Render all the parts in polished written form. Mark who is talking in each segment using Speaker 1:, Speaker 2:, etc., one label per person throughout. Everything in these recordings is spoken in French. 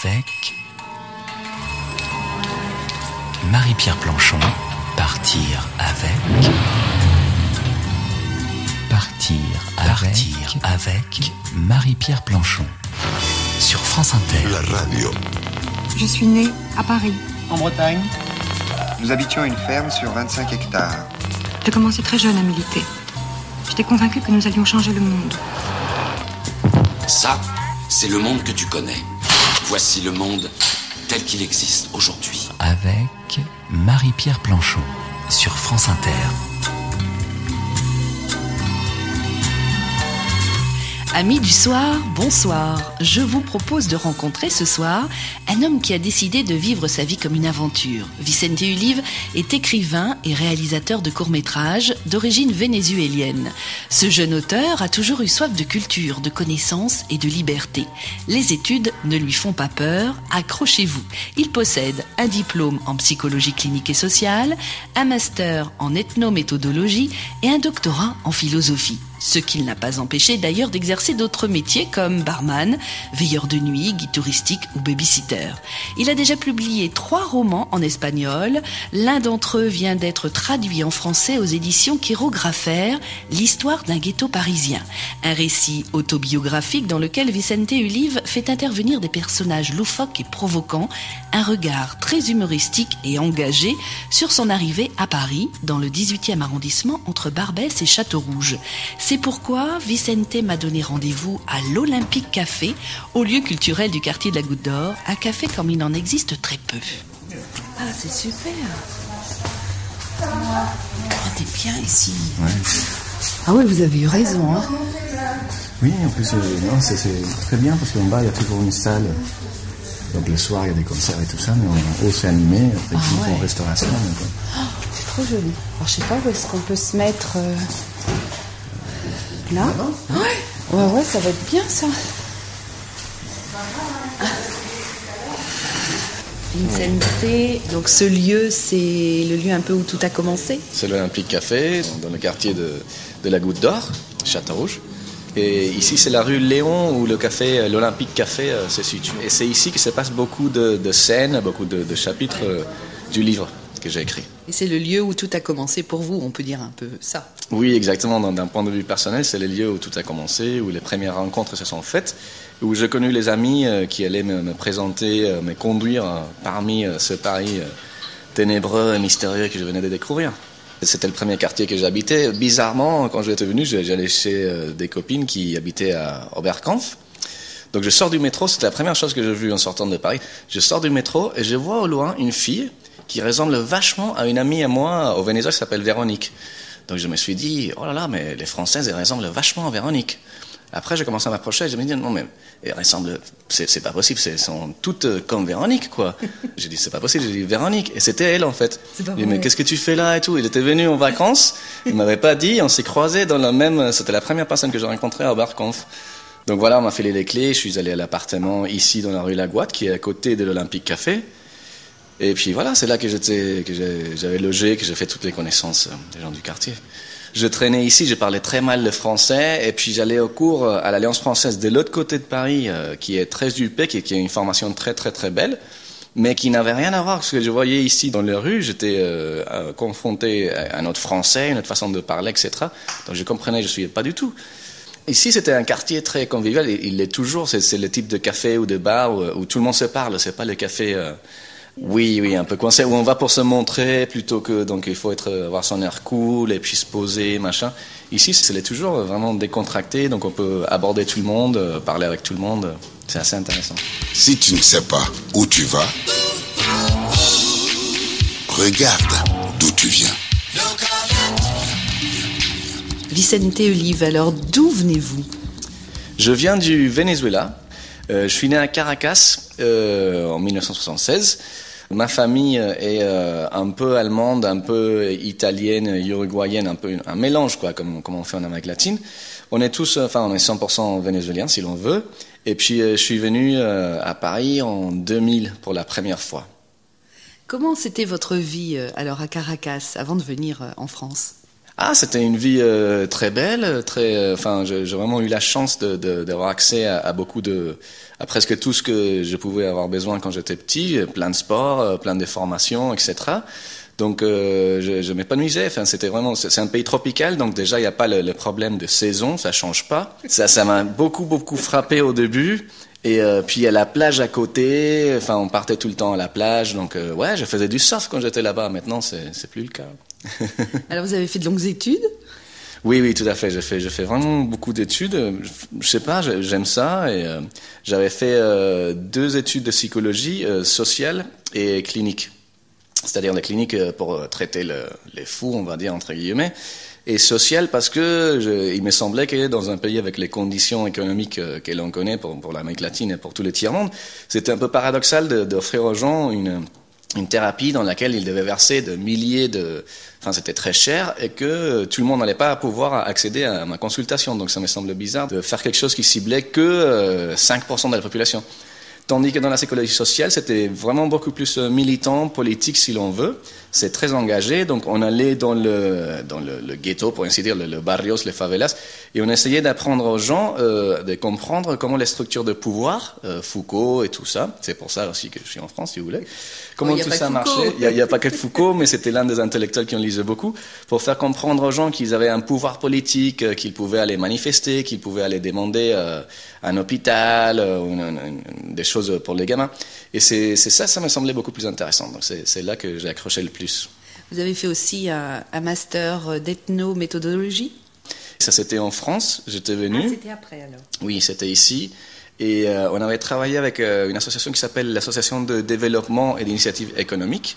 Speaker 1: avec Marie-Pierre Planchon. Partir avec Marie-Pierre Planchon sur France Inter.
Speaker 2: La radio.
Speaker 3: Je suis née à Paris.
Speaker 4: En Bretagne.
Speaker 5: Nous habitions une ferme sur 25 hectares.
Speaker 3: J'ai commencé très jeune à militer. J'étais convaincue que nous allions changer le monde.
Speaker 6: Ça, c'est le monde que tu connais. Voici le monde tel qu'il existe aujourd'hui.
Speaker 1: Avec Marie-Pierre Planchon sur France Inter.
Speaker 7: Amis du soir, bonsoir. Je vous propose de rencontrer ce soir un homme qui a décidé de vivre sa vie comme une aventure. Vicente Ulive est écrivain et réalisateur de courts-métrages d'origine vénézuélienne. Ce jeune auteur a toujours eu soif de culture, de connaissances et de liberté. Les études ne lui font pas peur, accrochez-vous. Il possède un diplôme en psychologie clinique et sociale, un master en ethnométhodologie et un doctorat en philosophie. Ce qui ne l'a pas empêché d'ailleurs d'exercer d'autres métiers comme barman, veilleur de nuit, guide touristique ou babysitter. Il a déjà publié 3 romans en espagnol. L'un d'entre eux vient d'être traduit en français aux éditions Chirographer, l'histoire d'un ghetto parisien. Un récit autobiographique dans lequel Vicente Ulive fait intervenir des personnages loufoques et provoquants, un regard très humoristique et engagé sur son arrivée à Paris, dans le 18e arrondissement entre Barbès et Châteaurouge. C'est pourquoi Vicente m'a donné rendez-vous à l'Olympique Café, au lieu culturel du quartier de la Goutte d'Or, un café comme il en existe très peu. Ah, c'est super. T'es bien ici.
Speaker 8: Ouais.
Speaker 7: Ah ouais, vous avez eu raison, hein.
Speaker 8: Oui, en plus, c'est très bien parce qu'en bas, il y a toujours une salle. Donc le soir, il y a des concerts et tout ça, mais en haut, c'est animé. Après, ils font restauration.
Speaker 7: C'est trop joli. Alors, je sais pas où est-ce qu'on peut se mettre... Là ? Ouais, ça va être bien ça. Vicente, donc ce lieu, c'est le lieu un peu où tout a commencé ?
Speaker 9: C'est l'Olympique Café, dans le quartier de la Goutte d'Or, Châteaurouge. Et ici, c'est la rue Léon où le café, l'Olympique Café se situe. Et c'est ici que se passe beaucoup de scènes, beaucoup de chapitres du livre que j'ai écrit.
Speaker 7: Et c'est le lieu où tout a commencé pour vous, on peut dire un peu ça.
Speaker 9: Oui, exactement. D'un point de vue personnel, c'est le lieu où tout a commencé, où les premières rencontres se sont faites, où j'ai connu les amis qui allaient me présenter, me conduire parmi ce Paris ténébreux et mystérieux que je venais de découvrir. C'était le premier quartier que j'habitais. Bizarrement, quand j'étais venu, j'allais chez des copines qui habitaient à Oberkampf. Donc je sors du métro, c'était la première chose que j'ai vue en sortant de Paris. Je sors du métro et je vois au loin une fille qui ressemble vachement à une amie à moi au Venezuela qui s'appelle Véronique. Donc je me suis dit, oh là là, mais les Françaises, elles ressemblent vachement à Véronique. Après, j'ai commencé à m'approcher et je me dis, non mais, elles ressemblent, c'est pas possible, elles sont toutes comme Véronique, quoi. J'ai dit, c'est pas possible, j'ai dit, Véronique. Et c'était elle, en fait. J'ai dit, mais qu'est-ce que tu fais là et tout. Il était venu en vacances, il m'avait pas dit, on s'est croisés dans la même, c'était la première personne que j'ai rencontrée à Oberkampf. Donc voilà, on m'a filé les clés, je suis allé à l'appartement ici dans la rue Laguate, qui est à côté de l'Olympique Café. Et puis voilà, c'est là que j'avais logé, que j'ai fait toutes les connaissances des gens du quartier. Je traînais ici, je parlais très mal le français, et puis j'allais au cours à l'Alliance française de l'autre côté de Paris, qui est très huppée, qui a une formation très très très belle, mais qui n'avait rien à voir avec ce que je voyais ici dans les rues. J'étais confronté à un autre français, une autre façon de parler, etc. Donc je comprenais, je ne suivais pas du tout. Ici, c'était un quartier très convivial, il l'est toujours, c'est le type de café ou de bar où tout le monde se parle, c'est pas le café... Oui, un peu coincé, où on va pour se montrer plutôt que, donc il faut avoir son air cool et puis se poser, machin. Ici, c'est toujours vraiment décontracté, donc on peut aborder tout le monde, parler avec tout le monde, c'est assez intéressant.
Speaker 2: Si tu ne sais pas où tu vas, regarde d'où tu viens.
Speaker 7: Vicente Ulive, alors d'où venez-vous ?
Speaker 9: Je viens du Venezuela. Je suis né à Caracas en 1976. Ma famille est un peu allemande, un peu italienne, uruguayenne, un peu un mélange, quoi, comme on fait en Amérique latine. On est tous, on est 100% vénézuéliens si l'on veut. Et puis je suis venu à Paris en 2000 pour la première fois.
Speaker 7: Comment c'était votre vie alors à Caracas avant de venir en France ?
Speaker 9: Ah, c'était une vie très belle, j'ai vraiment eu la chance d'avoir accès à à presque tout ce que je pouvais avoir besoin quand j'étais petit, plein de sports, plein de formations, etc. Donc je m'épanouissais. Enfin, c'est un pays tropical, donc déjà il n'y a pas le problème de saison, ça change pas. Ça m'a beaucoup frappé au début. Et puis il y a la plage à côté. Enfin, on partait tout le temps à la plage, donc ouais, je faisais du surf quand j'étais là-bas. Maintenant, c'est plus le cas.
Speaker 7: Alors vous avez fait de longues études?
Speaker 9: Oui, tout à fait. J'ai fait vraiment beaucoup d'études. Je sais pas, j'aime ça. Et j'avais fait 2 études de psychologie sociale et clinique. C'est-à-dire la clinique pour traiter les fous, on va dire, entre guillemets, et sociale parce que il me semblait que dans un pays avec les conditions économiques que l'on connaît pour l'Amérique latine et pour tout le tiers-monde, c'était un peu paradoxal d'offrir aux gens une thérapie dans laquelle ils devaient verser de milliers c'était très cher et que tout le monde n'allait pas pouvoir accéder à ma consultation. Donc ça me semble bizarre de faire quelque chose qui ciblait que 5% de la population. Tandis que dans la psychologie sociale, c'était vraiment beaucoup plus militant, politique si l'on veut. C'est très engagé. Donc on allait dans le ghetto, pour ainsi dire, le barrios, les favelas, et on essayait d'apprendre aux gens de comprendre comment les structures de pouvoir, Foucault et tout ça, c'est pour ça aussi que je suis en France si vous voulez, comment tout ça marchait. Il n'y a pas que Foucault, mais c'était l'un des intellectuels qui en lisait beaucoup, pour faire comprendre aux gens qu'ils avaient un pouvoir politique, qu'ils pouvaient aller manifester, qu'ils pouvaient aller demander un hôpital, des choses pour les gamins. Et ça me semblait beaucoup plus intéressant. Donc c'est là que j'ai accroché le plus.
Speaker 7: Vous avez fait aussi un master d'ethnométhodologie?
Speaker 9: Ça, c'était en France, j'étais venu.
Speaker 7: Ah, c'était après alors?
Speaker 9: Oui, c'était ici. Et on avait travaillé avec une association qui s'appelle l'Association de développement et d'initiative économique,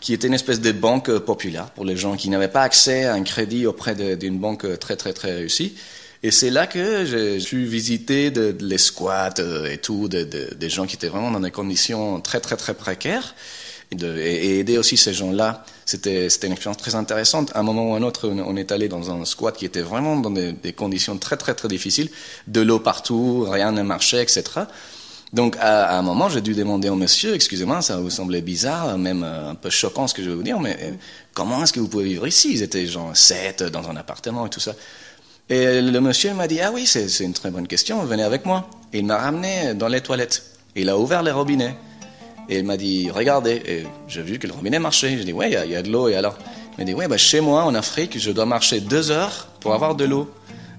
Speaker 9: qui était une espèce de banque populaire pour les gens qui n'avaient pas accès à un crédit auprès d'une banque très réussie. Et c'est là que j'ai pu visiter les squats et tout, des gens qui étaient vraiment dans des conditions très précaires, et aider aussi ces gens-là. C'était une expérience très intéressante. À un moment ou à un autre, on est allé dans un squat qui était vraiment dans des conditions très difficiles, de l'eau partout, rien ne marchait, etc. Donc à un moment, j'ai dû demander au monsieur, excusez-moi, ça vous semblait bizarre, même un peu choquant ce que je vais vous dire, mais comment est-ce que vous pouvez vivre ici? Ils étaient genre 7 dans un appartement et tout ça. Et le monsieur m'a dit, ah oui, c'est une très bonne question, venez avec moi. Et il m'a ramené dans les toilettes. Il a ouvert les robinets. Et il m'a dit, regardez. Et j'ai vu que le robinet marchait. J'ai dit, ouais, il y a de l'eau. Et alors? Il m'a dit, ouais, chez moi, en Afrique, je dois marcher 2 heures pour avoir de l'eau.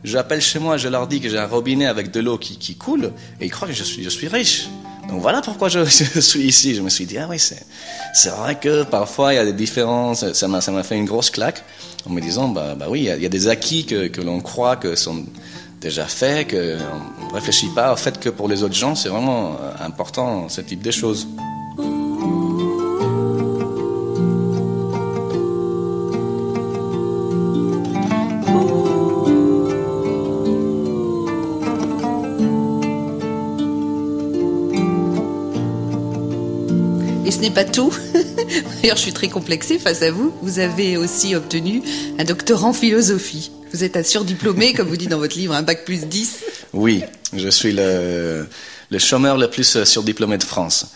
Speaker 9: J'appelle chez moi, je leur dis que j'ai un robinet avec de l'eau qui coule. Et ils croient que je suis riche. Donc voilà pourquoi je suis ici. Je me suis dit, ah oui, c'est vrai que parfois il y a des différences. Ça m'a fait une grosse claque en me disant, bah oui, il y a des acquis que l'on croit que sont déjà faits, qu'on ne réfléchit pas au fait que pour les autres gens, c'est vraiment important ce type de choses.
Speaker 7: Et ce n'est pas tout. D'ailleurs, je suis très complexée face à vous. Vous avez aussi obtenu un doctorat en philosophie. Vous êtes un surdiplômé, comme vous dites dans votre livre, un bac plus 10.
Speaker 9: Oui, je suis le chômeur le plus surdiplômé de France.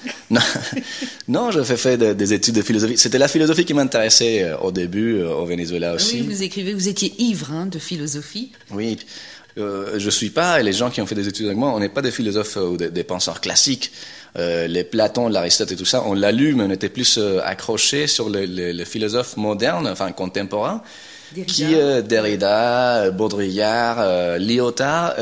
Speaker 9: Non, je fais des études de philosophie. C'était la philosophie qui m'intéressait au début, au Venezuela aussi.
Speaker 7: Oui, vous écrivez, vous étiez ivre de philosophie.
Speaker 9: Oui, je suis pas, et les gens qui ont fait des études avec moi, on n'est pas des philosophes ou des penseurs classiques. Les Platon, l'Aristote et tout ça, on l'a lu, mais on était plus accrochés sur les philosophes modernes, enfin contemporains, Derrida, Baudrillard, Lyotard,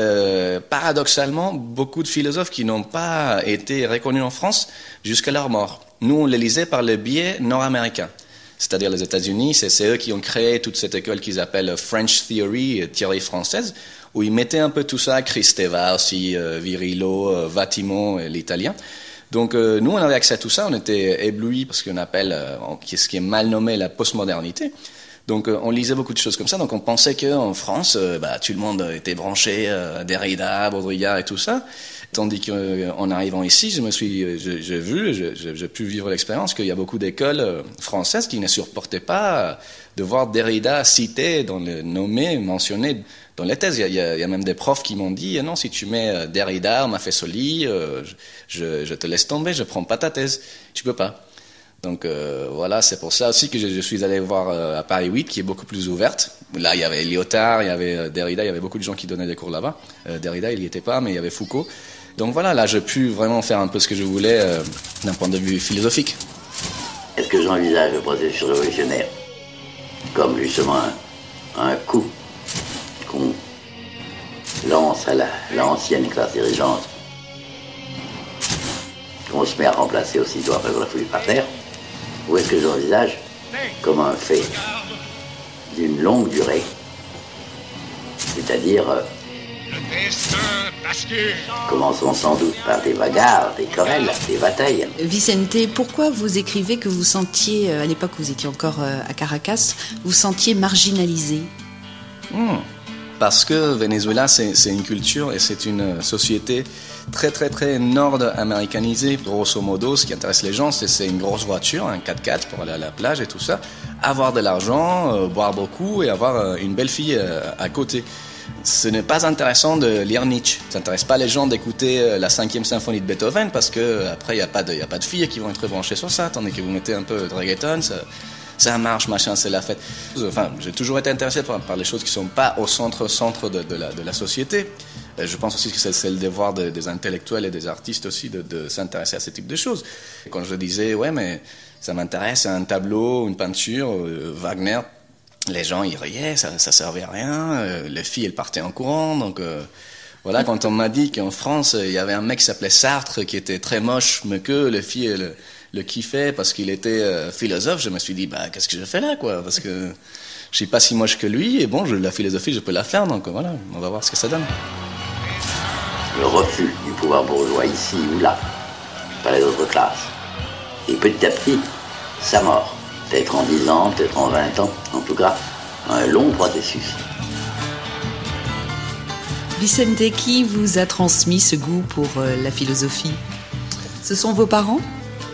Speaker 9: paradoxalement, beaucoup de philosophes qui n'ont pas été reconnus en France jusqu'à leur mort. Nous, on les lisait par le biais nord-américain. C'est-à-dire les États-Unis, c'est eux qui ont créé toute cette école qu'ils appellent French Theory, théorie française, où ils mettaient un peu tout ça, Kristeva aussi, Virillo, Vatimo, l'italien. Donc nous, on avait accès à tout ça, on était éblouis par ce qu'on appelle, ce qui est mal nommé la postmodernité. Donc on lisait beaucoup de choses comme ça, donc on pensait qu'en France, tout le monde était branché à Derrida, Baudrillard et tout ça. Tandis qu'en arrivant ici, j'ai pu vivre l'expérience qu'il y a beaucoup d'écoles françaises qui ne supportaient pas de voir Derrida cité, nommé, mentionné dans les thèses. Il y a même des profs qui m'ont dit, non, si tu mets Derrida, Maffesoli, je te laisse tomber, je prends pas ta thèse. Tu peux pas. Donc voilà, c'est pour ça aussi que je suis allé voir à Paris 8, qui est beaucoup plus ouverte. Là, il y avait Lyotard, il y avait Derrida, il y avait beaucoup de gens qui donnaient des cours là-bas. Derrida, il n'y était pas, mais il y avait Foucault. Donc voilà, là, j'ai pu vraiment faire un peu ce que je voulais d'un point de vue philosophique.
Speaker 4: Est-ce que j'envisage le processus révolutionnaire comme justement un coup qu'on lance à l'ancienne classe dirigeante, qu'on se met à remplacer aussitôt après qu'on l'a foutu par terre, ou est-ce que j'envisage comme un fait d'une longue durée, c'est-à-dire commençons sans doute par des bagarres, des querelles, des batailles.
Speaker 7: Vicente, pourquoi vous écrivez que vous sentiez, à l'époque où vous étiez encore à Caracas, vous sentiez marginalisé?
Speaker 9: Parce que Venezuela, c'est une culture et c'est une société très très très nord-américanisée. Grosso modo, ce qui intéresse les gens, c'est une grosse voiture, un 4x4 pour aller à la plage et tout ça, avoir de l'argent, boire beaucoup et avoir une belle fille à côté. Ce n'est pas intéressant de lire Nietzsche. Ça n'intéresse pas les gens d'écouter la 5e symphonie de Beethoven parce que après il y a pas de filles qui vont être branchées sur ça, tandis que vous mettez un peu de reggaeton, ça marche, machin, c'est la fête. Enfin, j'ai toujours été intéressé par les choses qui sont pas au centre de la société. Je pense aussi que c'est le devoir des intellectuels et des artistes aussi de s'intéresser à ce type de choses. Quand je disais ouais mais ça m'intéresse, un tableau, une peinture, Wagner. Les gens, ils riaient, ça servait à rien. Les filles, elles partaient en courant. Donc, voilà, quand on m'a dit qu'en France, il y avait un mec qui s'appelait Sartre, qui était très moche, mais que les filles le kiffaient parce qu'il était philosophe, je me suis dit, qu'est-ce que je fais là, quoi? Parce que je suis pas si moche que lui, et bon, la philosophie, je peux la faire, donc voilà, on va voir ce que ça donne.
Speaker 4: Le refus du pouvoir bourgeois ici ou là, par les autres classes. Et petit à petit, sa mort. Peut-être en 10 ans, peut-être en 20 ans, en tout cas, un long processus.
Speaker 7: Vicente, qui vous a transmis ce goût pour la philosophie? Ce sont vos parents?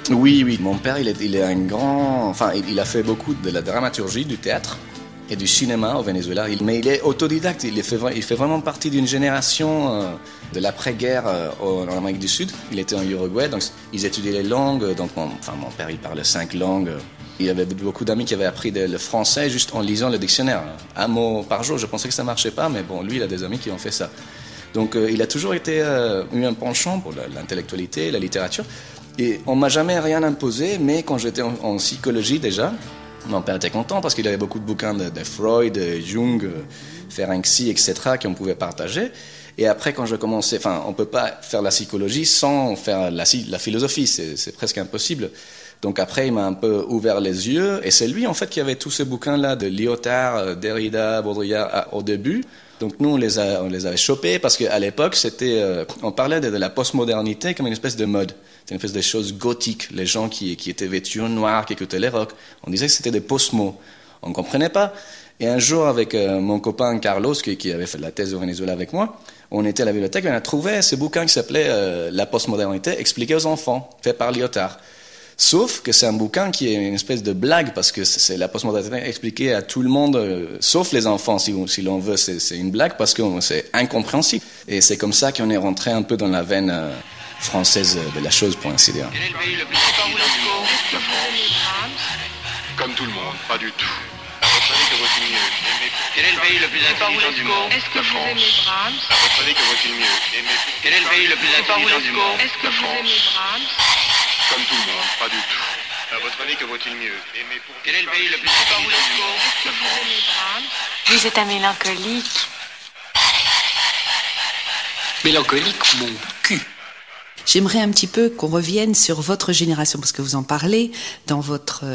Speaker 9: Oui. Mon père, il est un grand... Enfin, il a fait beaucoup de la dramaturgie, du théâtre et du cinéma au Venezuela. Mais il est autodidacte. Il fait vraiment partie d'une génération de l'après-guerre en Amérique du Sud. Il était en Uruguay, donc ils étudiaient les langues. Donc mon père, il parlait 5 langues. Il y avait beaucoup d'amis qui avaient appris le français juste en lisant le dictionnaire. Un mot par jour, je pensais que ça ne marchait pas, mais bon, lui, il a des amis qui ont fait ça. Donc, il a toujours eu un penchant pour l'intellectualité, la littérature. Et on ne m'a jamais rien imposé, mais quand j'étais en psychologie déjà, mon père était content parce qu'il avait beaucoup de bouquins de Freud, de Jung, Ferenczi, etc., qu'on pouvait partager. Et après, quand je commençais... Enfin, on ne peut pas faire la psychologie sans faire la philosophie, c'est presque impossible. Donc après, il m'a un peu ouvert les yeux, et c'est lui en fait qui avait tous ces bouquins-là de Lyotard, Derrida, Baudrillard au début. Donc nous, on les avait chopés parce qu'à l'époque, on parlait de la postmodernité comme une espèce de mode. C'était une espèce de chose gothique. Les gens qui étaient vêtus en noir, qui écoutaient les rock, on disait que c'était des post-mots. On ne comprenait pas. Et un jour, avec mon copain Carlos, qui avait fait la thèse au Venezuela avec moi, on était à la bibliothèque et on a trouvé ce bouquin qui s'appelait La postmodernité expliquée aux enfants, fait par Lyotard. Sauf que c'est un bouquin qui est une espèce de blague, parce que c'est la postmodernité expliquée à tout le monde, sauf les enfants, si l'on veut, c'est une blague, parce que c'est incompréhensible. Et c'est comme ça qu'on est rentré un peu dans la veine française de la chose, pour ainsi dire.
Speaker 10: Quel est le pays le plus intelligent? La France. Comme tout le monde, pas du tout. À votre avis, que vaut-il mieux? Quel est le pays le plus intelligent du monde?
Speaker 3: Est-ce que vous aimez Brahms?
Speaker 10: À votre avis, que vaut-il mieux? Quel est le pays le plus intelligent du monde?
Speaker 3: Est-ce que vous aimez Brahms?
Speaker 10: Comme tout le monde, pas du tout. À votre avis, que vaut-il mieux? Quel est le pays le plus intelligent du monde?
Speaker 3: Est-ce que vous aimez Brahms? Vous êtes un mélancolique.
Speaker 1: Mélancolique, mon cul.
Speaker 7: J'aimerais un petit peu qu'on revienne sur votre génération, parce que vous en parlez dans votre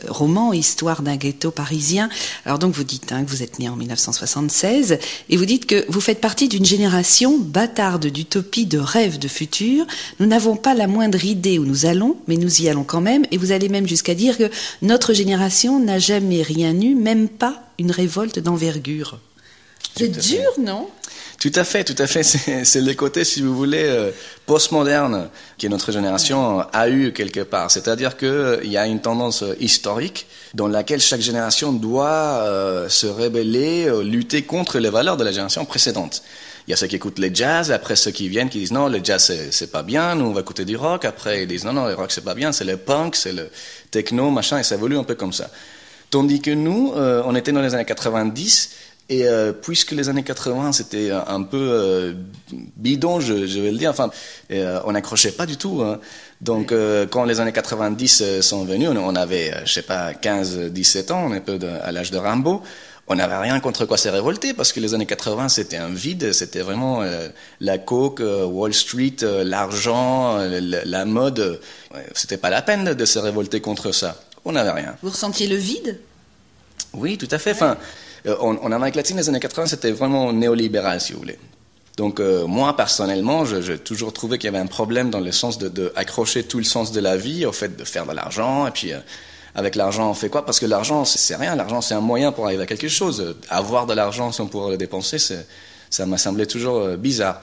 Speaker 7: roman « Histoire d'un ghetto parisien ». Alors donc vous dites que vous êtes né en 1976, et vous dites que vous faites partie d'une génération bâtarde d'utopie, de rêve, de futur. Nous n'avons pas la moindre idée où nous allons, mais nous y allons quand même, et vous allez même jusqu'à dire que notre génération n'a jamais rien eu, même pas une révolte d'envergure. C'est dur, non ?
Speaker 9: Tout à fait. C'est le côté, si vous voulez, postmoderne que notre génération a eu quelque part. C'est-à-dire qu'il y a une tendance historique dans laquelle chaque génération doit se rebeller, lutter contre les valeurs de la génération précédente. Il y a ceux qui écoutent les jazz, après ceux qui viennent, qui disent non, le jazz c'est pas bien, nous on va écouter du rock. Après ils disent non, le rock c'est pas bien, c'est le punk, c'est le techno, machin, et ça évolue un peu comme ça. Tandis que nous, on était dans les années 90, et puisque les années 80 c'était un peu bidon, je vais le dire, enfin, on n'accrochait pas du tout. Hein. Donc quand les années 90 sont venues, on avait, je sais pas, 15-17 ans, on est un peu à l'âge de Rimbaud. On n'avait rien contre quoi s'est révolté, parce que les années 80 c'était un vide, c'était vraiment la coke, Wall Street, l'argent, la mode. C'était pas la peine de se révolter contre ça. On n'avait rien.
Speaker 7: Vous ressentiez le vide?
Speaker 9: Oui, tout à fait. Enfin, en Amérique latine, les années 80, c'était vraiment néolibéral, si vous voulez. Donc moi, personnellement, j'ai toujours trouvé qu'il y avait un problème dans le sens de accrocher tout le sens de la vie au fait de faire de l'argent. Et puis, avec l'argent, on fait quoi? Parce que l'argent, c'est rien. L'argent, c'est un moyen pour arriver à quelque chose. Avoir de l'argent sans pouvoir le dépenser, ça m'a semblé toujours bizarre.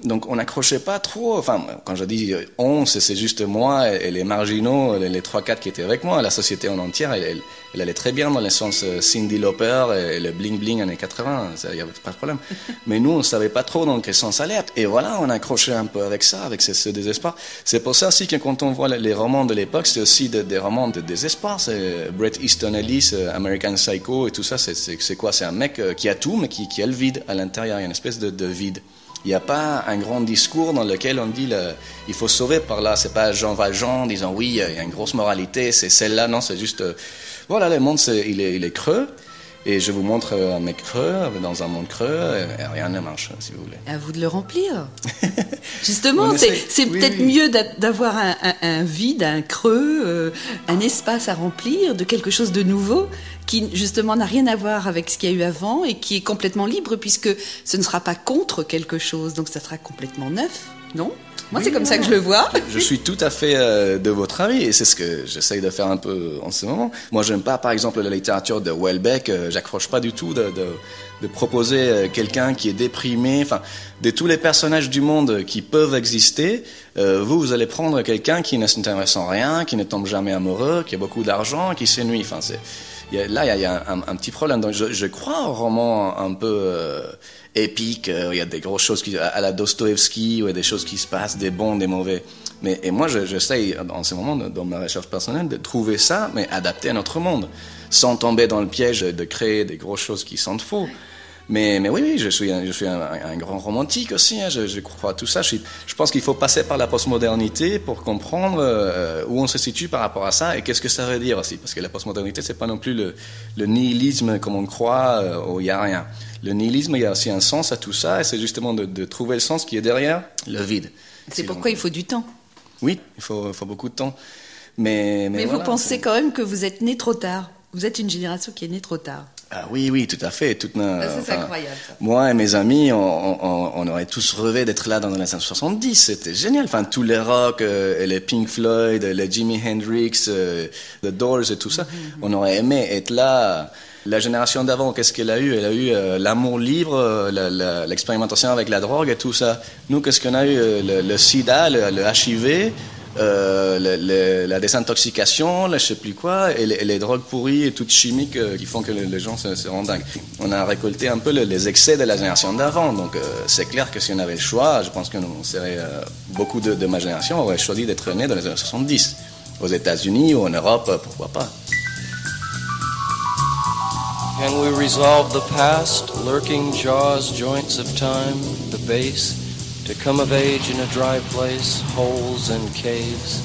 Speaker 9: Donc on n'accrochait pas trop, enfin quand je dis on, c'est juste moi et les marginaux, les 3-4 qui étaient avec moi. La société en entière, elle allait très bien dans le sens Cyndi Lauper et le bling bling années 80, il n'y avait pas de problème. Mais nous on ne savait pas trop dans quel sens aller. Et voilà, on accrochait un peu avec ça, avec ce désespoir. C'est pour ça aussi que quand on voit les romans de l'époque, c'est aussi des romans de désespoir. C'est Bret Easton Ellis, American Psycho et tout ça, c'est quoi? C'est un mec qui a tout mais qui a le vide à l'intérieur, il y a une espèce de vide. Il n'y a pas un grand discours dans lequel on dit il faut sauver par là. C'est pas Jean Valjean disant oui, il y a une grosse moralité, c'est celle-là. Non, c'est juste voilà, le monde il est creux. Et je vous montre un mec creux, dans un monde creux, et rien ne marche, si vous voulez.
Speaker 7: À vous de le remplir. Justement, c'est peut-être mieux d'avoir un vide, un creux, un espace à remplir de quelque chose de nouveau qui, justement, n'a rien à voir avec ce qu'il y a eu avant et qui est complètement libre, puisque ce ne sera pas contre quelque chose, donc ça sera complètement neuf, non ? Moi, c'est comme ça que je le vois.
Speaker 9: Je suis tout à fait de votre avis, et c'est ce que j'essaye de faire un peu en ce moment. Moi, j'aime pas, par exemple, la littérature de Houellebecq. J'accroche pas du tout de proposer quelqu'un qui est déprimé. Enfin, de tous les personnages du monde qui peuvent exister, vous allez prendre quelqu'un qui ne s'intéresse en rien, qui ne tombe jamais amoureux, qui a beaucoup d'argent, qui s'ennuie. Enfin, il y a un petit problème. Donc, je crois au roman un peu épique. Il y a des grosses choses à la Dostoïevski, où il y a des choses qui se passent, des bons, des mauvais. Et moi, j'essaye, en ce moment, dans ma recherche personnelle, de trouver ça, mais adapté à notre monde, sans tomber dans le piège de créer des grosses choses qui sentent faux. Mais oui, je suis un grand romantique aussi, hein, je crois à tout ça. Je pense qu'il faut passer par la postmodernité pour comprendre où on se situe par rapport à ça et qu'est-ce que ça veut dire aussi. Parce que la postmodernité, c'est pas non plus le nihilisme comme on croit, où il n'y a rien. Le nihilisme, il y a aussi un sens à tout ça, et c'est justement de trouver le sens qui est derrière le vide.
Speaker 7: C'est pourquoi il faut du temps.
Speaker 9: Oui, il faut beaucoup de temps. Mais
Speaker 7: voilà, vous pensez
Speaker 9: c'est...
Speaker 7: quand même que vous êtes né trop tard. Vous êtes une génération qui est née trop tard.
Speaker 9: Ah oui, tout à fait.
Speaker 7: C'est incroyable, ça.
Speaker 9: Moi et mes amis, on aurait tous rêvé d'être là dans les années 70. C'était génial. Enfin, tous les rock, les Pink Floyd, les Jimi Hendrix, The Doors et tout ça. On aurait aimé être là. La génération d'avant, qu'est-ce qu'elle a eu? Elle a eu l'amour libre, l'expérimentation avec la drogue et tout ça. Nous, qu'est-ce qu'on a eu? Le sida, le HIV, la désintoxication, je sais plus quoi, et les drogues pourries et toutes chimiques qui font que les gens se rendent dingues. On a récolté un peu les excès de la génération d'avant. Donc c'est clair que si on avait le choix, je pense que beaucoup de ma génération aurait choisi d'être né dans les années 70. Aux États-Unis ou en Europe, pourquoi pas.
Speaker 11: Can we resolve the past, lurking jaws, joints of time, the base, to come of age in a dry place, holes and caves?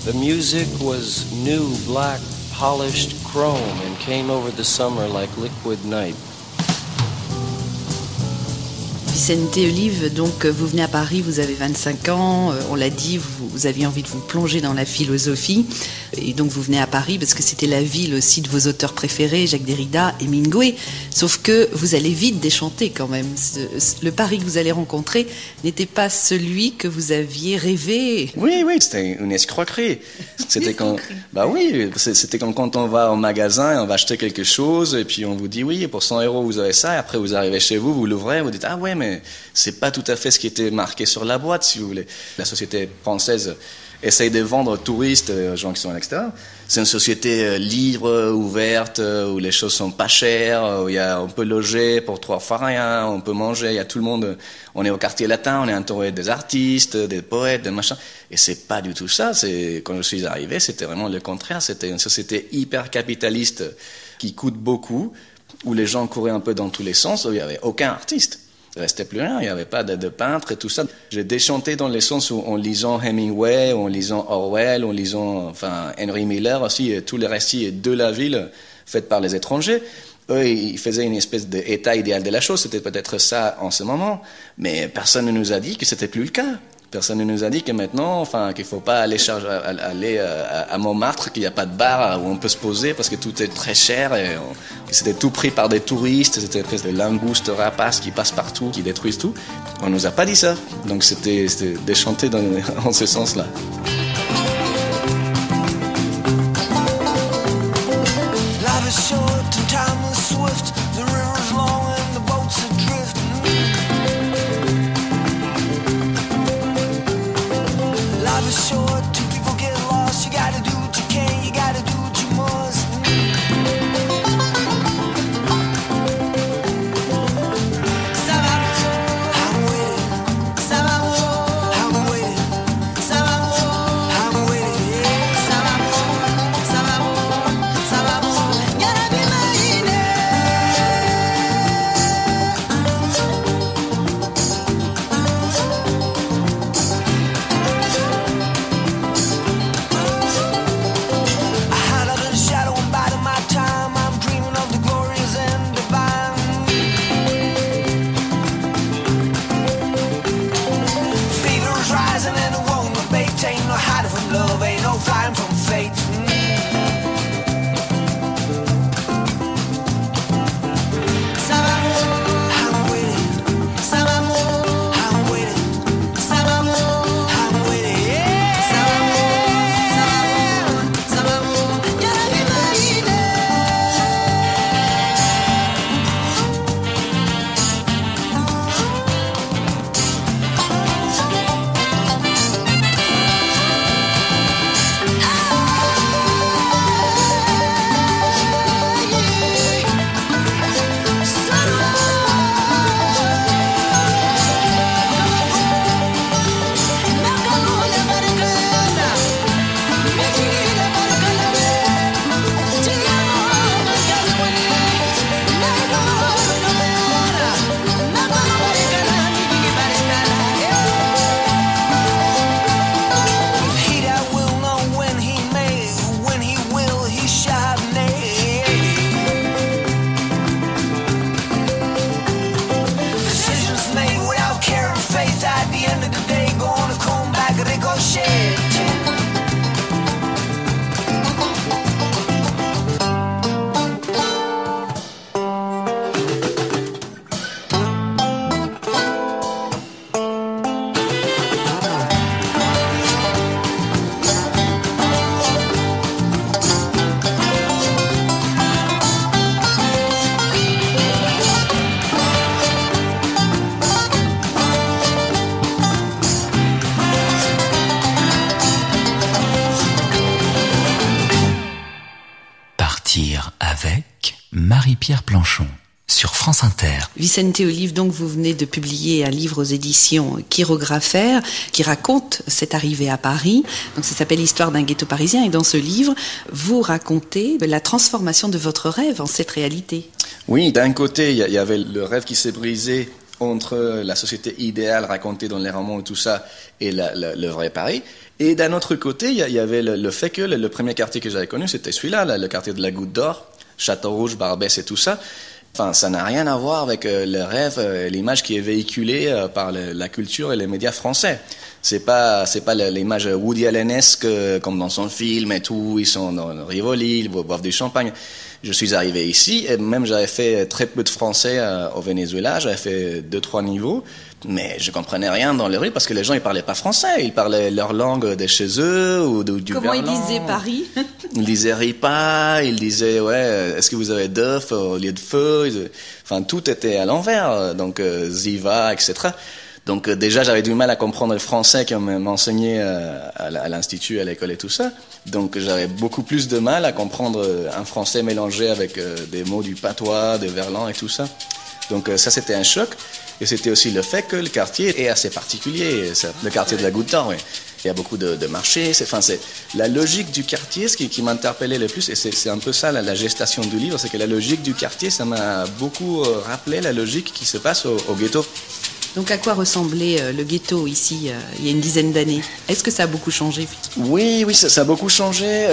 Speaker 11: The music was new, black, polished chrome and came over the summer like liquid night.
Speaker 7: Vicente Olive, donc vous venez à Paris, vous avez 25 ans, on l'a dit, vous aviez envie de vous plonger dans la philosophie, et donc vous venez à Paris parce que c'était la ville aussi de vos auteurs préférés, Jacques Derrida, Hemingway, sauf que vous allez vite déchanter quand même. Le Paris que vous allez rencontrer n'était pas celui que vous aviez rêvé.
Speaker 9: Oui, c'était une escroquerie. C'était c'était comme quand on va au magasin et on va acheter quelque chose, et puis on vous dit oui, pour 100 € vous avez ça, et après vous arrivez chez vous, vous l'ouvrez, vous dites ah ouais, mais mais c'est pas tout à fait ce qui était marqué sur la boîte, si vous voulez. La société française essaye de vendre aux touristes, aux gens qui sont à l'extérieur. C'est une société libre, ouverte, où les choses sont pas chères, où on peut loger pour 3 fois rien, on peut manger, il y a tout le monde. On est au quartier latin, on est entouré des artistes, des poètes, des machins. Et c'est pas du tout ça. Quand je suis arrivé, c'était vraiment le contraire. C'était une société hyper capitaliste qui coûte beaucoup, où les gens couraient un peu dans tous les sens, où il y avait aucun artiste. Il ne restait plus rien, il n'y avait pas de peintre et tout ça. J'ai déchanté dans le sens où, en lisant Hemingway, en lisant Orwell, en lisant Henry Miller aussi, tous les récits de la ville faits par les étrangers. Eux, ils faisaient une espèce d'état idéal de la chose, c'était peut-être ça en ce moment, mais personne ne nous a dit que c'était plus le cas. Personne ne nous a dit que maintenant, qu'il faut pas aller à Montmartre, qu'il n'y a pas de bar où on peut se poser parce que tout est très cher et que c'était tout pris par des touristes, c'était une espèce de langoustes rapaces qui passent partout, qui détruisent tout. On nous a pas dit ça. Donc c'était déchanté en ce sens-là.
Speaker 1: Avec Marie-Pierre Planchon sur France Inter.
Speaker 7: Vicente Olive, donc vous venez de publier un livre aux éditions Chirographaire qui raconte cette arrivée à Paris. Donc ça s'appelle L'histoire d'un ghetto parisien et dans ce livre, vous racontez la transformation de votre rêve en cette réalité.
Speaker 9: Oui, d'un côté, il y avait le rêve qui s'est brisé entre la société idéale racontée dans les romans et tout ça et le vrai Paris. Et d'un autre côté, il y avait le fait que le premier quartier que j'avais connu, c'était celui-là, le quartier de la Goutte d'Or, Château-Rouge, Barbès et tout ça. Enfin, ça n'a rien à voir avec le rêve, l'image qui est véhiculée par la culture et les médias français. C'est pas l'image Woody Allen-esque comme dans son film et tout. Ils sont dans Rivoli, ils boivent du champagne. Je suis arrivé ici et même j'avais fait très peu de français au Venezuela, j'avais fait 2-3 niveaux, mais je comprenais rien dans les rues parce que les gens ils parlaient pas français, ils parlaient leur langue de chez eux ou du
Speaker 7: Comment
Speaker 9: verlan.
Speaker 7: ils disaient Paris?
Speaker 9: Ils disaient ripa, ils disaient ouais, est-ce que vous avez d'œuf au lieu de feu? Enfin tout était à l'envers, donc ziva, etc. Donc déjà j'avais du mal à comprendre le français qu'on m'enseignait à l'institut, à l'école et tout ça. Donc j'avais beaucoup plus de mal à comprendre un français mélangé avec des mots du patois, des verlan et tout ça. Donc ça c'était un choc. Et c'était aussi le fait que le quartier est assez particulier, le quartier de la Goutte d'Or. Oui. Il y a beaucoup de marchés. C'est la logique du quartier, ce qui m'interpellait le plus, et c'est un peu ça la gestation du livre, c'est que la logique du quartier, ça m'a beaucoup rappelé la logique qui se passe au ghetto.
Speaker 7: Donc à quoi ressemblait le ghetto ici, il y a une dizaine d'années? Est-ce que ça a beaucoup changé?
Speaker 9: Oui, ça a beaucoup changé.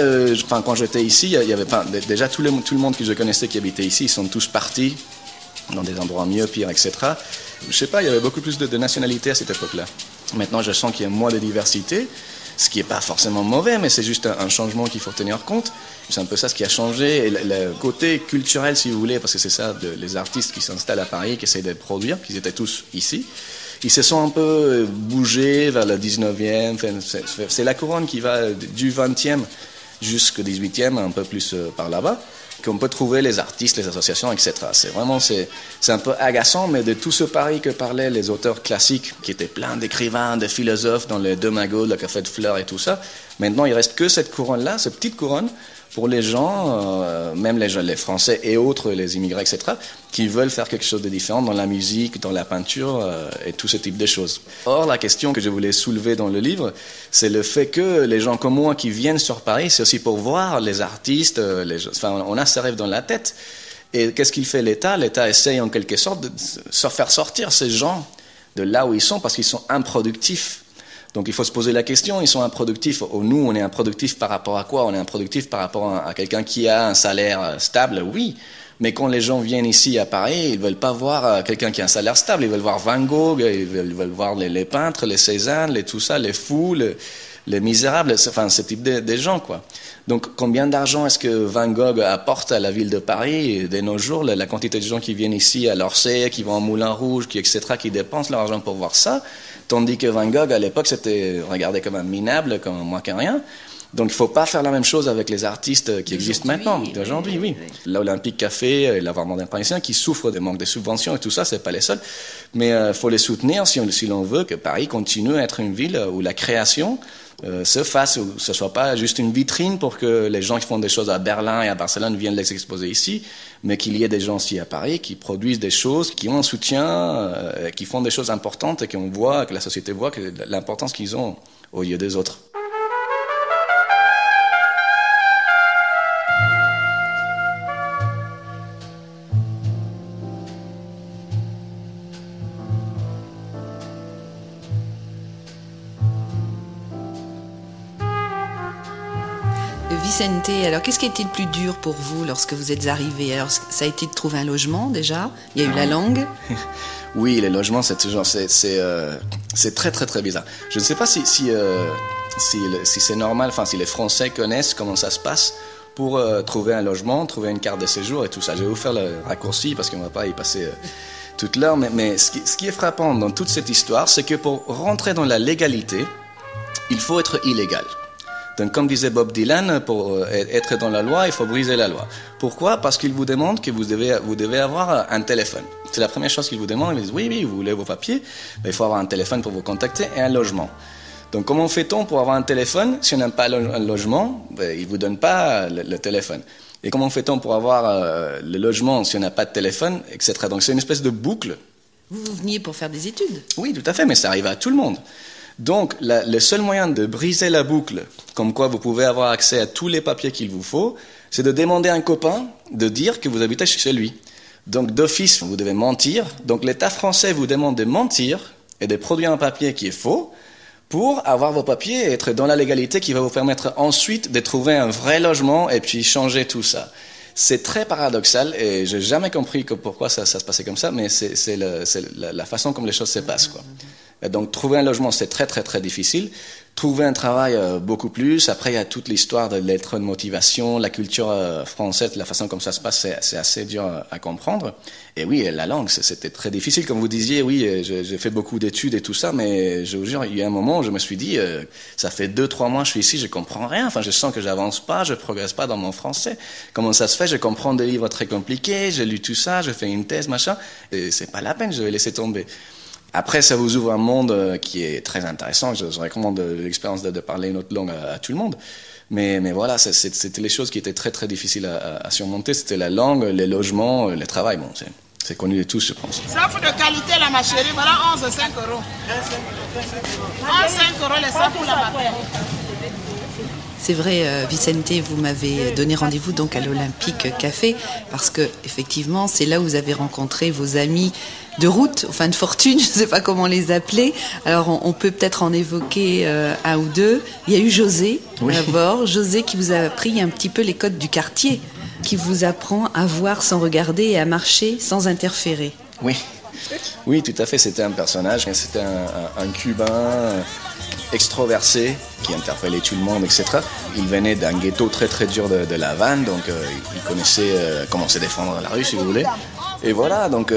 Speaker 9: Quand j'étais ici, il y avait pas, déjà tout le monde que je connaissais qui habitait ici, ils sont tous partis dans des endroits mieux, pires, etc. Je sais pas, il y avait beaucoup plus de nationalités à cette époque-là. Maintenant, je sens qu'il y a moins de diversité, ce qui n'est pas forcément mauvais, mais c'est juste un changement qu'il faut tenir compte. C'est un peu ça ce qui a changé. Et le côté culturel, si vous voulez, parce que c'est ça, les artistes qui s'installent à Paris, qui essayent de produire, qu'ils étaient tous ici, ils se sont un peu bougés vers le 19e. C'est la couronne qui va du 20e jusqu'au 18e, un peu plus par là-bas, qu'on peut trouver les artistes, les associations, etc. C'est un peu agaçant, mais de tout ce Paris que parlaient les auteurs classiques, qui étaient pleins d'écrivains, de philosophes dans les Deux Magots, le Café de Fleurs et tout ça, maintenant il reste que cette couronne-là, cette petite couronne, pour les gens, même les Français et autres, les immigrés, etc., qui veulent faire quelque chose de différent dans la musique, dans la peinture et tout ce type de choses. Or, la question que je voulais soulever dans le livre, c'est le fait que les gens comme moi qui viennent sur Paris, c'est aussi pour voir les artistes, on a ce rêve dans la tête. Et qu'est-ce qu'il fait l'État? L'État essaye en quelque sorte de faire sortir ces gens de là où ils sont parce qu'ils sont improductifs. Donc il faut se poser la question, ils sont improductifs. Nous, on est improductifs par rapport à quoi? On est improductifs par rapport à quelqu'un qui a un salaire stable, oui. Mais quand les gens viennent ici à Paris, ils ne veulent pas voir quelqu'un qui a un salaire stable. Ils veulent voir Van Gogh, ils veulent voir les peintres, les Cézanne, tout ça, les fous, les misérables, ce type de gens, quoi. Donc combien d'argent est-ce que Van Gogh apporte à la ville de Paris de nos jours? La quantité de gens qui viennent ici à l'Orsay, qui vont au Moulin Rouge, etc., qui dépensent leur argent pour voir ça. Tandis que Van Gogh, à l'époque, c'était regardé comme un minable, comme moins qu'un rien. Donc, il ne faut pas faire la même chose avec les artistes qui existent maintenant, d'aujourd'hui, oui. L'Olympique Café, l'Avoir Moderne Parisien, qui souffrent des manques de subventions et tout ça, c'est pas les seuls. Mais il faut les soutenir si l'on veut que Paris continue à être une ville où la création se fasse, où ce ne soit pas juste une vitrine pour que les gens qui font des choses à Berlin et à Barcelone viennent les exposer ici, mais qu'il y ait des gens ici à Paris qui produisent des choses, qui ont un soutien, qui font des choses importantes et que la société voit que l'importance qu'ils ont au lieu des autres.
Speaker 7: Vicente, alors qu'est-ce qui a été le plus dur pour vous lorsque vous êtes arrivé? Alors, ça a été de trouver un logement déjà, il y a eu la langue.
Speaker 9: Oui, les logements, c'est très très très bizarre. Je ne sais pas si c'est normal, si les Français connaissent comment ça se passe pour trouver un logement, trouver une carte de séjour et tout ça. Je vais vous faire le raccourci parce qu'on ne va pas y passer toute l'heure, mais ce qui est frappant dans toute cette histoire, c'est que pour rentrer dans la légalité, il faut être illégal. Donc, comme disait Bob Dylan, pour être dans la loi, il faut briser la loi. Pourquoi? Parce qu'il vous demande que vous devez avoir un téléphone. C'est la première chose qu'il vous demande. Ils disent oui, vous voulez vos papiers, mais il faut avoir un téléphone pour vous contacter et un logement. Donc, comment fait-on pour avoir un téléphone si on n'a pas un logement? Il ne vous donne pas le téléphone. Et comment fait-on pour avoir le logement si on n'a pas de téléphone, etc. Donc, c'est une espèce de boucle.
Speaker 7: Vous veniez pour faire des études?
Speaker 9: Oui, tout à fait, mais ça arrive à tout le monde. Donc, le seul moyen de briser la boucle, comme quoi vous pouvez avoir accès à tous les papiers qu'il vous faut, c'est de demander à un copain de dire que vous habitez chez lui. Donc, d'office, vous devez mentir. Donc, l'État français vous demande de mentir et de produire un papier qui est faux pour avoir vos papiers et être dans la légalité qui va vous permettre ensuite de trouver un vrai logement et puis changer tout ça. C'est très paradoxal et je n'ai jamais compris pourquoi ça se passait comme ça, mais c'est la façon comme les choses se passent, quoi. Et donc, trouver un logement, c'est très, très, très difficile. trouver un travail beaucoup plus. Après, il y a toute l'histoire de lettres de motivation, la culture française, la façon comme ça se passe, c'est assez dur à comprendre. Et oui, la langue, c'était très difficile. Comme vous disiez, oui, j'ai fait beaucoup d'études et tout ça, mais je vous jure, il y a un moment où je me suis dit, ça fait 2-3 mois que je suis ici, je comprends rien. Enfin, je sens que j'avance pas, je progresse pas dans mon français. Comment ça se fait? Je comprends des livres très compliqués, j'ai lu tout ça, je fais une thèse, machin, et c'est pas la peine, je vais laisser tomber. Après, ça vous ouvre un monde qui est très intéressant. Je recommande l'expérience de parler une autre langue à tout le monde. Mais voilà, c'était les choses qui étaient très très difficiles à surmonter. C'était la langue, les logements, le travail. Bon, c'est connu de tous, je pense.
Speaker 12: Sauf de qualité, là, ma chérie. Voilà 11, 5 euros. 11, 5 euros les sacs pour la matin.
Speaker 7: C'est vrai, Vicente, vous m'avez donné rendez-vous donc à l'Olympique Café parce que effectivement, c'est là où vous avez rencontré vos amis de route, enfin de fortune, je ne sais pas comment les appeler. Alors on peut peut-être en évoquer un ou deux. Il y a eu José, oui. D'abord. José qui vous a appris un petit peu les codes du quartier, qui vous apprend à voir sans regarder et à marcher sans interférer.
Speaker 9: Oui, tout à fait. C'était un personnage. C'était un Cubain extroversé qui interpellait tout le monde, etc. Il venait d'un ghetto très très dur de La Havane, donc il connaissait comment se défendre dans la rue, si vous voulez. Et voilà, donc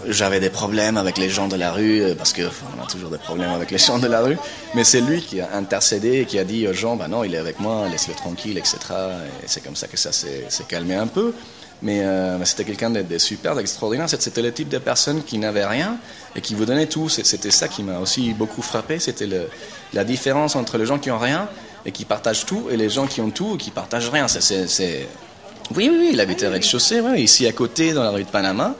Speaker 9: j'avais des problèmes avec les gens de la rue, parce qu'on a toujours des problèmes avec les gens de la rue, mais c'est lui qui a intercédé et qui a dit aux gens, bah non, il est avec moi, laisse-le tranquille, etc. Et c'est comme ça que ça s'est calmé un peu. Mais c'était quelqu'un de super, d'extraordinaire. C'était le type de personne qui n'avait rien et qui vous donnait tout. C'était ça qui m'a aussi beaucoup frappé. C'était la différence entre les gens qui ont rien et qui partagent tout et les gens qui ont tout et qui partagent rien. Oui, il habitait au rez-de-chaussée, ici à côté, dans la rue de Panama.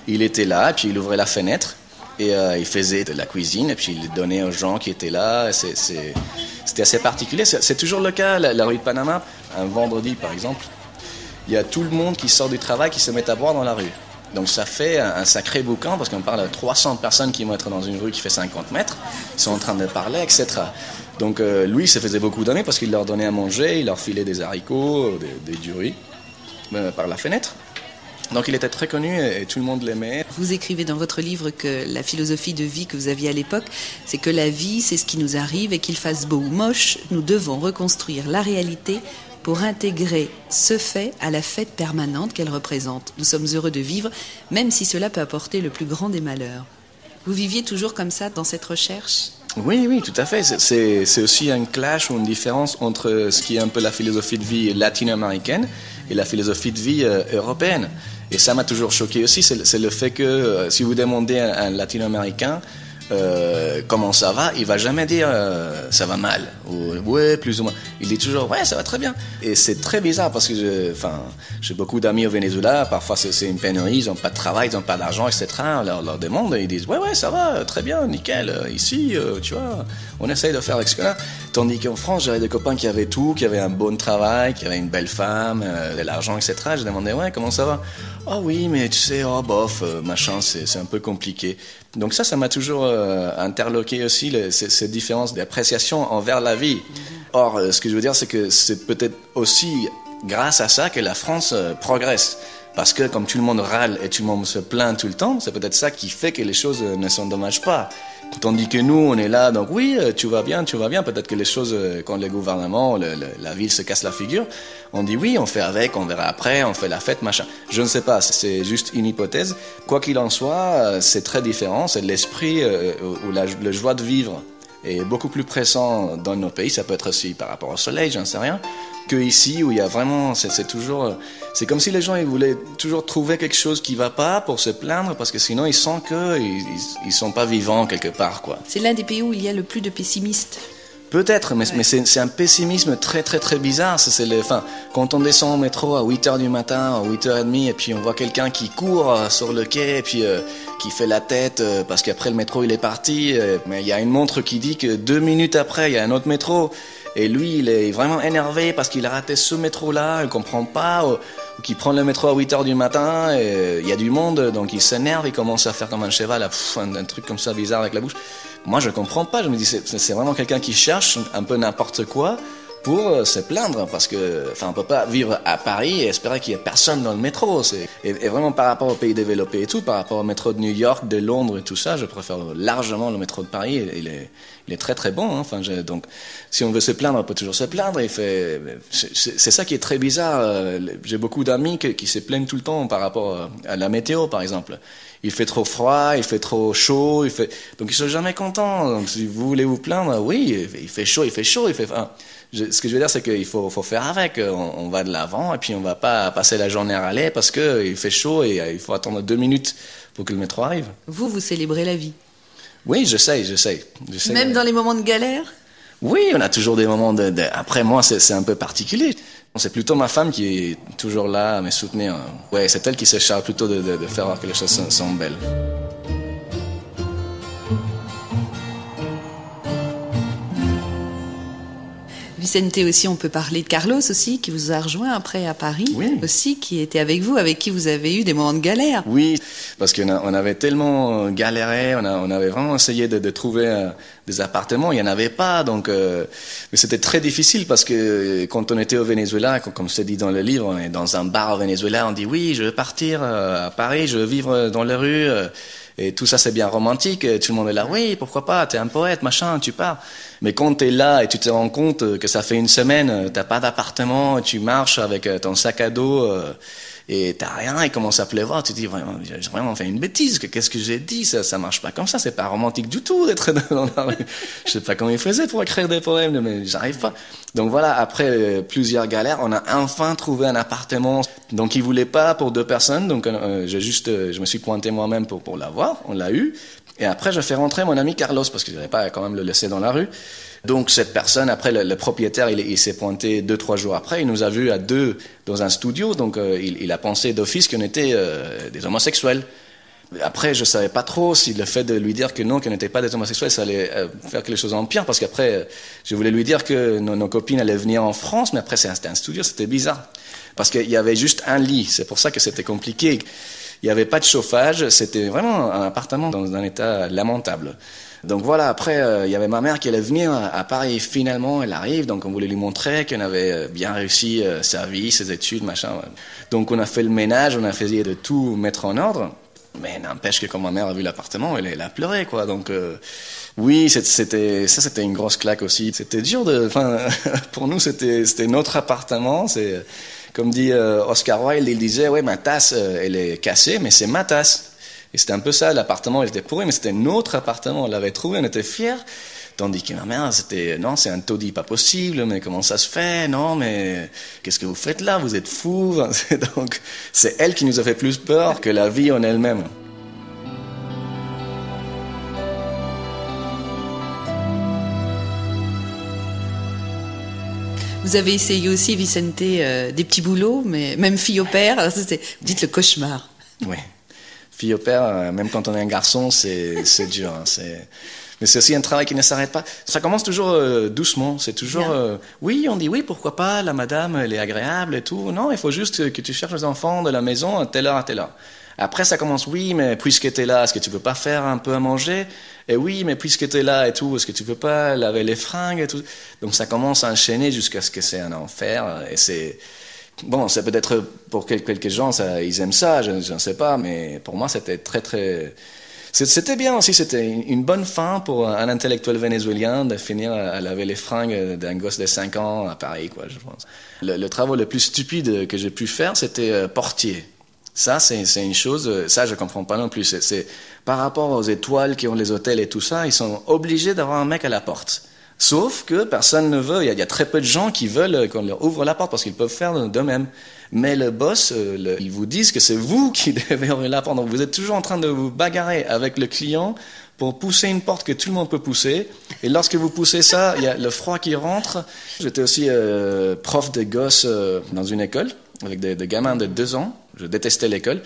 Speaker 9: Il était là, et puis il ouvrait la fenêtre et il faisait de la cuisine et puis il donnait aux gens qui étaient là. C'était assez particulier. C'est toujours le cas, la rue de Panama, un vendredi par exemple. Il y a tout le monde qui sort du travail qui se met à boire dans la rue. Donc ça fait un sacré boucan parce qu'on parle de 300 personnes qui vont être dans une rue qui fait 50 mètres. Ils sont en train de parler, etc. Donc lui, ça faisait beaucoup d'amis parce qu'il leur donnait à manger, il leur filait des haricots, du riz par la fenêtre. Donc il était très connu et tout le monde l'aimait.
Speaker 7: Vous écrivez dans votre livre que la philosophie de vie que vous aviez à l'époque, c'est que la vie, c'est ce qui nous arrive et qu'il fasse beau ou moche, nous devons reconstruire la réalité pour intégrer ce fait à la fête permanente qu'elle représente. Nous sommes heureux de vivre, même si cela peut apporter le plus grand des malheurs. Vous viviez toujours comme ça, dans cette recherche ?
Speaker 9: Oui, tout à fait. C'est aussi un clash ou une différence entre ce qui est un peu la philosophie de vie latino-américaine et la philosophie de vie européenne. Et ça m'a toujours choqué aussi, c'est le fait que si vous demandez à un latino-américain comment ça va, il va jamais dire ça va mal ou ouais plus ou moins. Il dit toujours ouais ça va très bien. Et c'est très bizarre parce que j'ai beaucoup d'amis au Venezuela. Parfois c'est une pénurie, ils n'ont pas de travail, ils n'ont pas d'argent, etc. On leur demande et ils disent ouais ça va très bien, nickel. Ici tu vois on essaye de faire avec ce qu'on a. Tandis qu'en France j'avais des copains qui avaient tout, qui avaient un bon travail, qui avaient une belle femme, de l'argent, etc. Je demandais ouais comment ça va. Ah oui mais tu sais bof machin c'est un peu compliqué. Donc ça m'a toujours interloqué aussi, ces différences d'appréciation envers la vie. Or, ce que je veux dire, c'est que c'est peut-être aussi grâce à ça que la France progresse. Parce que comme tout le monde râle et tout le monde se plaint tout le temps, c'est peut-être ça qui fait que les choses ne s'endommagent pas. Tandis que nous, on est là, donc oui, tu vas bien. Peut-être que les choses, quand le gouvernement, la ville se casse la figure, on dit oui, on fait avec, on verra après, on fait la fête, machin. Je ne sais pas, c'est juste une hypothèse. Quoi qu'il en soit, c'est très différent. C'est l'esprit ou la joie de vivre est beaucoup plus pressant dans nos pays. Ça peut être aussi par rapport au soleil, j'en sais rien. Que ici où il y a vraiment, c'est comme si les gens ils voulaient toujours trouver quelque chose qui va pas pour se plaindre parce que sinon ils sentent qu'ils sont pas vivants quelque part quoi.
Speaker 7: C'est l'un des pays où il y a le plus de pessimistes.
Speaker 9: Peut-être, mais c'est un pessimisme très très très bizarre. Quand on descend au métro à 8h du matin, à 8h30, et puis on voit quelqu'un qui court sur le quai, et puis qui fait la tête parce qu'après le métro il est parti, mais il y a une montre qui dit que 2 minutes après il y a un autre métro. Et lui, il est vraiment énervé parce qu'il a raté ce métro-là, il ne comprend pas, ou qu'il prend le métro à 8h du matin, et il y a du monde, donc il s'énerve, il commence à faire comme un cheval, un truc comme ça bizarre avec la bouche. Moi, je ne comprends pas, je me dis, c'est vraiment quelqu'un qui cherche un peu n'importe quoi pour se plaindre, parce que, enfin, on peut pas vivre à Paris et espérer qu'il y ait personne dans le métro. Et vraiment par rapport aux pays développés et tout, par rapport au métro de New York, de Londres et tout ça, je préfère largement le métro de Paris. Il est très très bon. Hein. Enfin, donc, si on veut se plaindre, on peut toujours se plaindre. C'est ça qui est très bizarre. J'ai beaucoup d'amis qui se plaignent tout le temps par rapport à la météo, par exemple. Il fait trop froid, il fait trop chaud, donc ils sont jamais contents. Donc si vous voulez vous plaindre, oui, il fait chaud. Ce que je veux dire, c'est qu'il faut faire avec. On va de l'avant et puis on va pas passer la journée à râler parce que il fait chaud et il faut attendre 2 minutes pour que le métro arrive.
Speaker 7: Vous célébrez la vie?
Speaker 9: Oui, j'essaie.
Speaker 7: Même dans les moments de galère?
Speaker 9: Oui, on a toujours des moments Après, moi, c'est un peu particulier. C'est plutôt ma femme qui est toujours là à me soutenir. Ouais, c'est elle qui se charge plutôt de faire voir que les choses sont belles.
Speaker 7: Vicente aussi, on peut parler de Carlos aussi, qui vous a rejoint après à Paris,
Speaker 9: oui.
Speaker 7: Aussi, qui était avec vous, avec qui vous avez eu des moments de galère.
Speaker 9: Oui, parce qu'on avait tellement galéré, on avait vraiment essayé de trouver des appartements, il n'y en avait pas, donc mais c'était très difficile parce que quand on était au Venezuela, comme c'est dit dans le livre, on est dans un bar au Venezuela, on dit oui, je veux partir à Paris, je veux vivre dans les rues. Et tout ça, c'est bien romantique. Et tout le monde est là, oui, pourquoi pas, t'es un poète, machin, tu pars. Mais quand t'es là et tu te rends compte que ça fait 1 semaine, t'as pas d'appartement, tu marches avec ton sac à dos et t'as rien, il commence à pleuvoir, tu te dis, vraiment, j'ai vraiment fait une bêtise, qu'est-ce que j'ai dit, ça marche pas comme ça, c'est pas romantique du tout d'être dans la rue. Je sais pas comment ils faisaient pour écrire des poèmes, mais j'arrive pas. Donc voilà, après plusieurs galères, on a enfin trouvé un appartement. Donc ils voulaient pas pour 2 personnes, donc je me suis pointé moi-même pour l'avoir, on l'a eu. Et après, je fais rentrer mon ami Carlos, parce que je n'allais pas quand même le laisser dans la rue. Donc cette personne, après le propriétaire, il s'est pointé 2-3 jours après, il nous a vus à 2 dans un studio, donc il a pensé d'office qu'on était des homosexuels. Après, je savais pas trop si le fait de lui dire que non, qu'on n'était pas des homosexuels, ça allait faire que les choses empirent, parce qu'après, je voulais lui dire que nos copines allaient venir en France, mais après c'était un studio, c'était bizarre. Parce qu'il y avait juste un lit, c'est pour ça que c'était compliqué. Il n'y avait pas de chauffage, c'était vraiment un appartement dans un état lamentable. Donc voilà, après, il y avait ma mère qui allait venir à Paris, finalement, elle arrive, donc on voulait lui montrer qu'on avait bien réussi sa vie, ses études, machin. Donc on a fait le ménage, on a essayé de tout mettre en ordre, mais n'empêche que quand ma mère a vu l'appartement, elle a pleuré, quoi. Donc oui, c'était une grosse claque aussi. C'était dur pour nous, c'était notre appartement, comme dit Oscar Wilde, il disait, ouais, ma tasse, elle est cassée, mais c'est ma tasse. Et c'était un peu ça, l'appartement, il était pourri, mais c'était notre appartement, on l'avait trouvé, on était fiers. Tandis que ma mère, non, c'est un taudis pas possible, mais comment ça se fait? Non, mais qu'est-ce que vous faites là? Vous êtes fous. Donc, c'est elle qui nous a fait plus peur que la vie en elle-même.
Speaker 7: Vous avez essayé aussi, Vicente, des petits boulots, mais même fille au père, alors dites le cauchemar.
Speaker 9: Oui, fille au père, même quand on est un garçon, c'est dur. Hein, mais c'est aussi un travail qui ne s'arrête pas. Ça commence toujours doucement, c'est toujours... oui, on dit oui, pourquoi pas, la madame, elle est agréable et tout. Non, il faut juste que tu cherches les enfants de la maison à telle heure, à telle heure. Après, ça commence, oui, mais puisque tu es là, est-ce que tu peux pas faire un peu à manger? Et oui, mais puisque tu es là et tout, est-ce que tu peux pas laver les fringues et tout? Donc ça commence à enchaîner jusqu'à ce que c'est un enfer. Et c'est... Bon, c'est peut-être pour quelques gens, ils aiment ça, je ne sais pas, mais pour moi, c'était très, très... C'était bien aussi, c'était une bonne fin pour un intellectuel vénézuélien de finir à laver les fringues d'un gosse de 5 ans à Paris, quoi, je pense. Le travail le plus stupide que j'ai pu faire, c'était portier. Ça, c'est une chose, ça, je comprends pas non plus. C'est par rapport aux étoiles qui ont les hôtels et tout ça, ils sont obligés d'avoir un mec à la porte. Sauf que personne ne veut, il y a très peu de gens qui veulent qu'on leur ouvre la porte parce qu'ils peuvent faire d'eux-mêmes. Mais le boss, ils vous disent que c'est vous qui devez ouvrir la porte. Donc vous êtes toujours en train de vous bagarrer avec le client pour pousser une porte que tout le monde peut pousser. Et lorsque vous poussez ça, il y a le froid qui rentre. J'étais aussi prof de gosses dans une école avec des gamins de 2 ans. Je détestais l'école.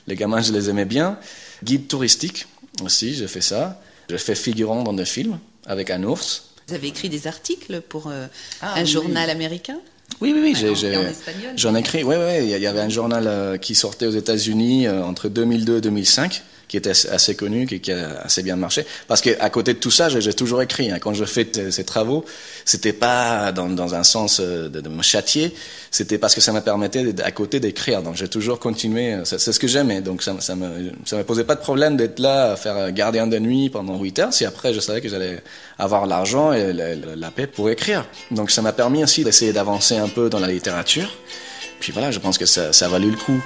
Speaker 9: Les gamins, je les aimais bien. Guide touristique aussi, j'ai fait ça. J'ai fait figurant dans des films avec un ours.
Speaker 7: Vous avez écrit des articles pour un journal américain?
Speaker 9: Oui,
Speaker 7: en espagnol.
Speaker 9: J'en ai écrit. Oui, il y avait un journal qui sortait aux États-Unis entre 2002 et 2005 qui était assez connu, qui a assez bien marché. Parce que à côté de tout ça, j'ai toujours écrit. Hein. Quand je fais ces travaux, c'était pas dans un sens de me châtier, c'était parce que ça me permettait à côté d'écrire. Donc j'ai toujours continué. C'est ce que j'aimais. Donc ça me posait pas de problème d'être là à faire gardien de nuit pendant 8 heures. Si après je savais que j'allais avoir l'argent et la paix pour écrire. Donc ça m'a permis aussi d'essayer d'avancer un peu dans la littérature. Puis voilà, je pense que ça a valu le coup.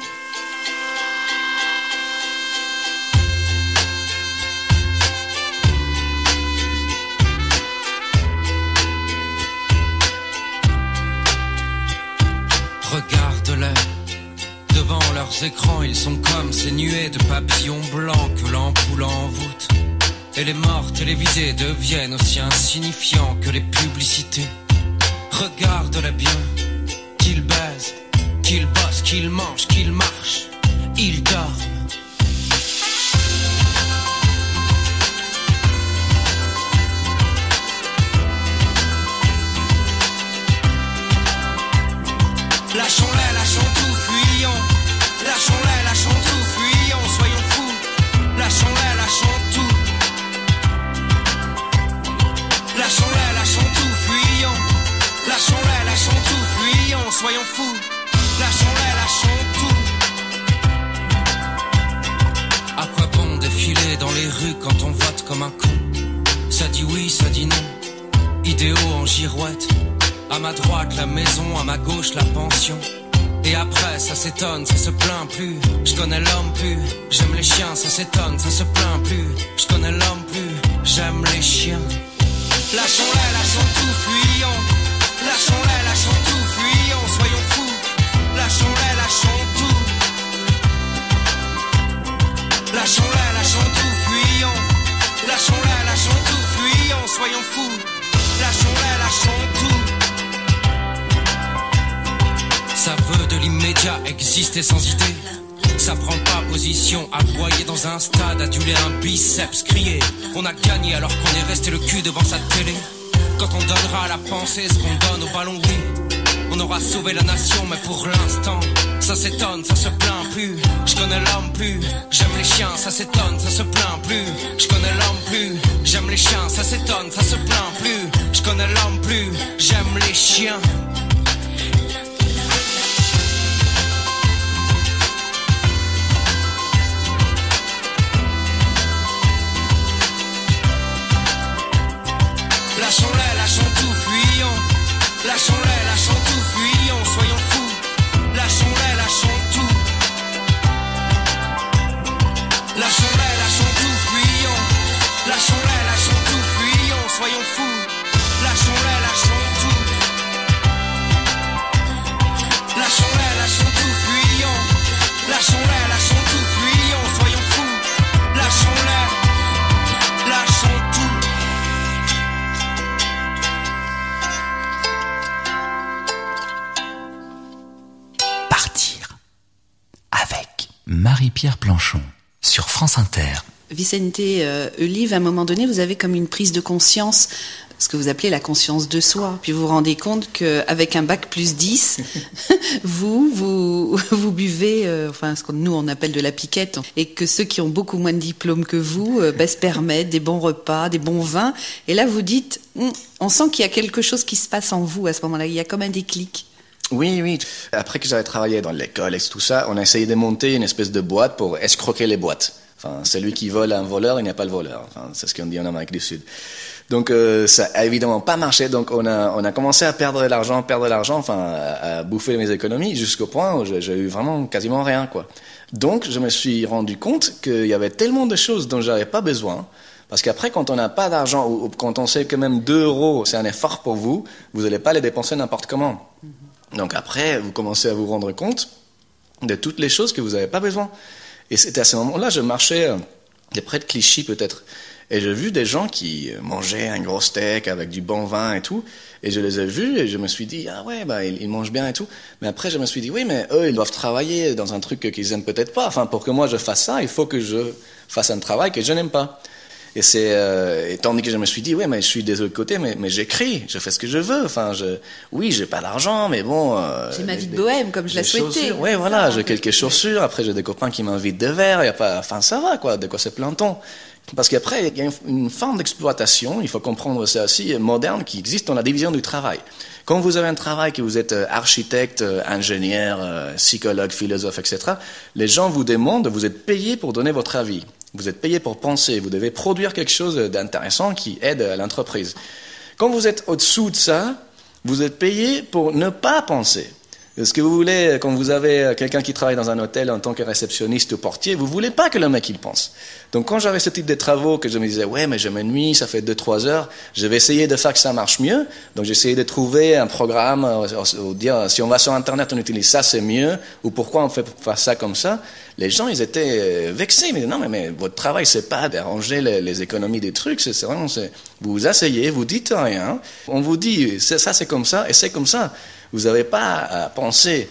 Speaker 13: Regarde-les, devant leurs écrans, ils sont comme ces nuées de papillons blancs que l'ampoule envoûte. Et les morts télévisés deviennent aussi insignifiants que les publicités. Regarde-les bien, qu'ils baisent, qu'ils bossent, qu'ils mangent, qu'ils marchent, ils dorment. Lâchons-les, lâchons tout, fuyons. Lâchons-les, lâchons tout, fuyons, soyons fous. Lâchons-les, lâchons tout. Lâchons-les, lâchons tout, fuyons. Lâchons-les, lâchons tout, fuyons, soyons fous. Lâchons-les, lâchons tout. À quoi bon défiler dans les rues quand on vote comme un con? Ça dit oui, ça dit non. Idéaux en girouette. À ma droite la maison, à ma gauche la pension. Et après ça s'étonne, ça se plaint plus. Je connais l'homme plus, j'aime les chiens, ça s'étonne, ça se plaint plus. Je connais l'homme plus, j'aime les chiens. Lâchons-les, lâchons tout, fuyons. Lâchons-les, lâchons tout, fuyons, soyons fous. Lâchons-les, lâchons tout. Lâchons-les, lâchons tout, fuyons. Lâchons-les, lâchons tout, fuyons, soyons fous. Lâchons-les, lâchons tout. Ça veut de l'immédiat, exister sans idée. Ça prend pas position, aboyer dans un stade, aduler un biceps, crier. On a gagné alors qu'on est resté le cul devant sa télé. Quand on donnera à la pensée ce qu'on donne au ballon, oui. On aura sauvé la nation, mais pour l'instant, ça s'étonne, ça se plaint plus. Je connais l'homme plus, j'aime les chiens, ça s'étonne, ça se plaint plus. Je connais l'homme plus, j'aime les chiens, ça s'étonne, ça se plaint plus. Je connais l'homme plus, j'aime les chiens. Lâchons-les, lâchons tout, fuyons. Lâchons-les, lâchons tout, fuyons, soyons fous. Lâchons-les, lâchons tout. Lâchons-les, lâchons tout, fuyons. Lâchons-les, lâchons tout, fuyons, soyons fous. Lâchons-les, lâchons tout. Lâchons-les, lâchons tout, fuyons. Lâchons-les, lâchons tout, fuyons, soyons fous. Lâchons-les, lâchons tout.
Speaker 1: Marie-Pierre Planchon, sur France Inter.
Speaker 7: Vicente Eulive, à un moment donné, vous avez comme une prise de conscience, ce que vous appelez la conscience de soi. Puis vous vous rendez compte qu'avec un bac plus 10, vous buvez, enfin ce que nous on appelle de la piquette, et que ceux qui ont beaucoup moins de diplômes que vous se permettent des bons repas, des bons vins. Et là vous dites, on sent qu'il y a quelque chose qui se passe en vous à ce moment-là, il y a comme un déclic.
Speaker 9: Oui. Après que j'avais travaillé dans l'école et tout ça, on a essayé de monter une espèce de boîte pour escroquer les boîtes. Enfin, celui qui vole un voleur, il n'est pas le voleur. Enfin, c'est ce qu'on dit en Amérique du Sud. Donc, ça a évidemment pas marché. Donc, on a commencé à perdre l'argent, enfin, à bouffer mes économies jusqu'au point où j'ai eu vraiment quasiment rien, quoi. Donc, je me suis rendu compte qu'il y avait tellement de choses dont j'avais pas besoin. Parce qu'après, quand on n'a pas d'argent, ou quand on sait que même 2 €, c'est un effort pour vous, vous n'allez pas les dépenser n'importe comment. Donc après, vous commencez à vous rendre compte de toutes les choses que vous n'avez pas besoin. Et c'était à ce moment-là, je marchais près de Clichy peut-être, et j'ai vu des gens qui mangeaient un gros steak avec du bon vin et tout, et je les ai vus et je me suis dit, ah ouais, bah ils mangent bien et tout. Mais après, je me suis dit, oui, mais eux, ils doivent travailler dans un truc qu'ils aiment peut-être pas. Enfin, pour que moi je fasse ça, il faut que je fasse un travail que je n'aime pas. Et tandis que je me suis dit, ouais, mais je suis des autres côtés, mais j'écris, je fais ce que je veux. Enfin, oui, j'ai pas d'argent, mais bon.
Speaker 7: J'ai ma vie de bohème, comme je la souhaitais.
Speaker 9: Oui, voilà, j'ai quelques chaussures. Après, j'ai des copains qui m'invitent de verre. Y a pas, enfin, ça va, quoi. De quoi se plaint-on? Parce qu'après, il y a une forme d'exploitation, il faut comprendre ça aussi, moderne, qui existe dans la division du travail. Quand vous avez un travail, que vous êtes architecte, ingénieur, psychologue, philosophe, etc., les gens vous demandent, vous êtes payé pour donner votre avis. Vous êtes payé pour penser. Vous devez produire quelque chose d'intéressant qui aide l'entreprise. Quand vous êtes au-dessous de ça, vous êtes payé pour ne pas penser. Ce que vous voulez, quand vous avez quelqu'un qui travaille dans un hôtel en tant que réceptionniste ou portier, vous voulez pas que le mec il pense. Donc quand j'avais ce type de travaux, que je me disais, ouais, mais je m'ennuie, ça fait 2-3 heures, je vais essayer de faire que ça marche mieux. Donc j'essayais de trouver un programme, ou dire, si on va sur Internet, on utilise ça, c'est mieux, ou pourquoi on fait pas ça comme ça. Les gens, ils étaient vexés, mais non, mais votre travail, c'est pas d'arranger les économies des trucs, c'est vraiment, vous vous asseyez, vous dites rien, on vous dit, ça c'est comme ça, et c'est comme ça. Vous n'avez pas à penser.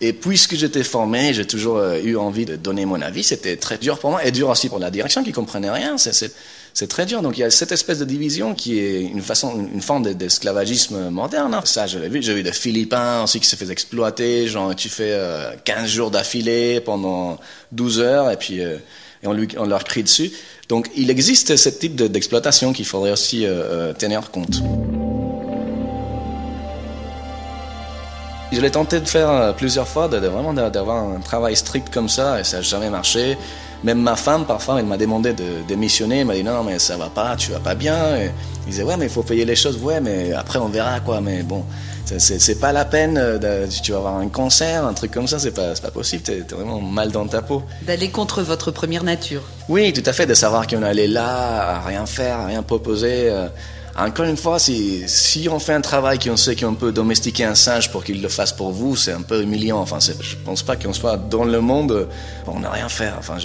Speaker 9: Et puisque j'étais formé, j'ai toujours eu envie de donner mon avis, c'était très dur pour moi, et dur aussi pour la direction qui ne comprenait rien, c'est très dur. Donc il y a cette espèce de division qui est une forme d'esclavagisme moderne. Hein. Ça, je l'ai vu. J'ai vu des Philippins aussi qui se faisaient exploiter, genre tu fais 15 jours d'affilée pendant 12 heures, et puis on leur crie dessus. Donc il existe ce type d'exploitation qu'il faudrait aussi tenir compte. Je l'ai tenté de faire plusieurs fois, vraiment d'avoir un travail strict comme ça, et ça n'a jamais marché. Même ma femme, parfois, elle m'a demandé de démissionner. Elle m'a dit non, mais ça va pas, tu vas pas bien. Et il disait ouais, mais il faut payer les choses. Ouais, mais après on verra quoi. Mais bon, c'est pas la peine. Tu vas avoir un cancer, un truc comme ça, c'est pas possible. T'es vraiment mal dans ta peau.
Speaker 7: D'aller contre votre première nature.
Speaker 9: Oui, tout à fait. De savoir qu'on allait là, à rien faire, à rien proposer. Encore une fois, si on fait un travail qu'on sait qu'on peut domestiquer un singe pour qu'il le fasse pour vous, c'est un peu humiliant. Enfin, je pense pas qu'on soit dans le monde pour ne rien faire. Enfin,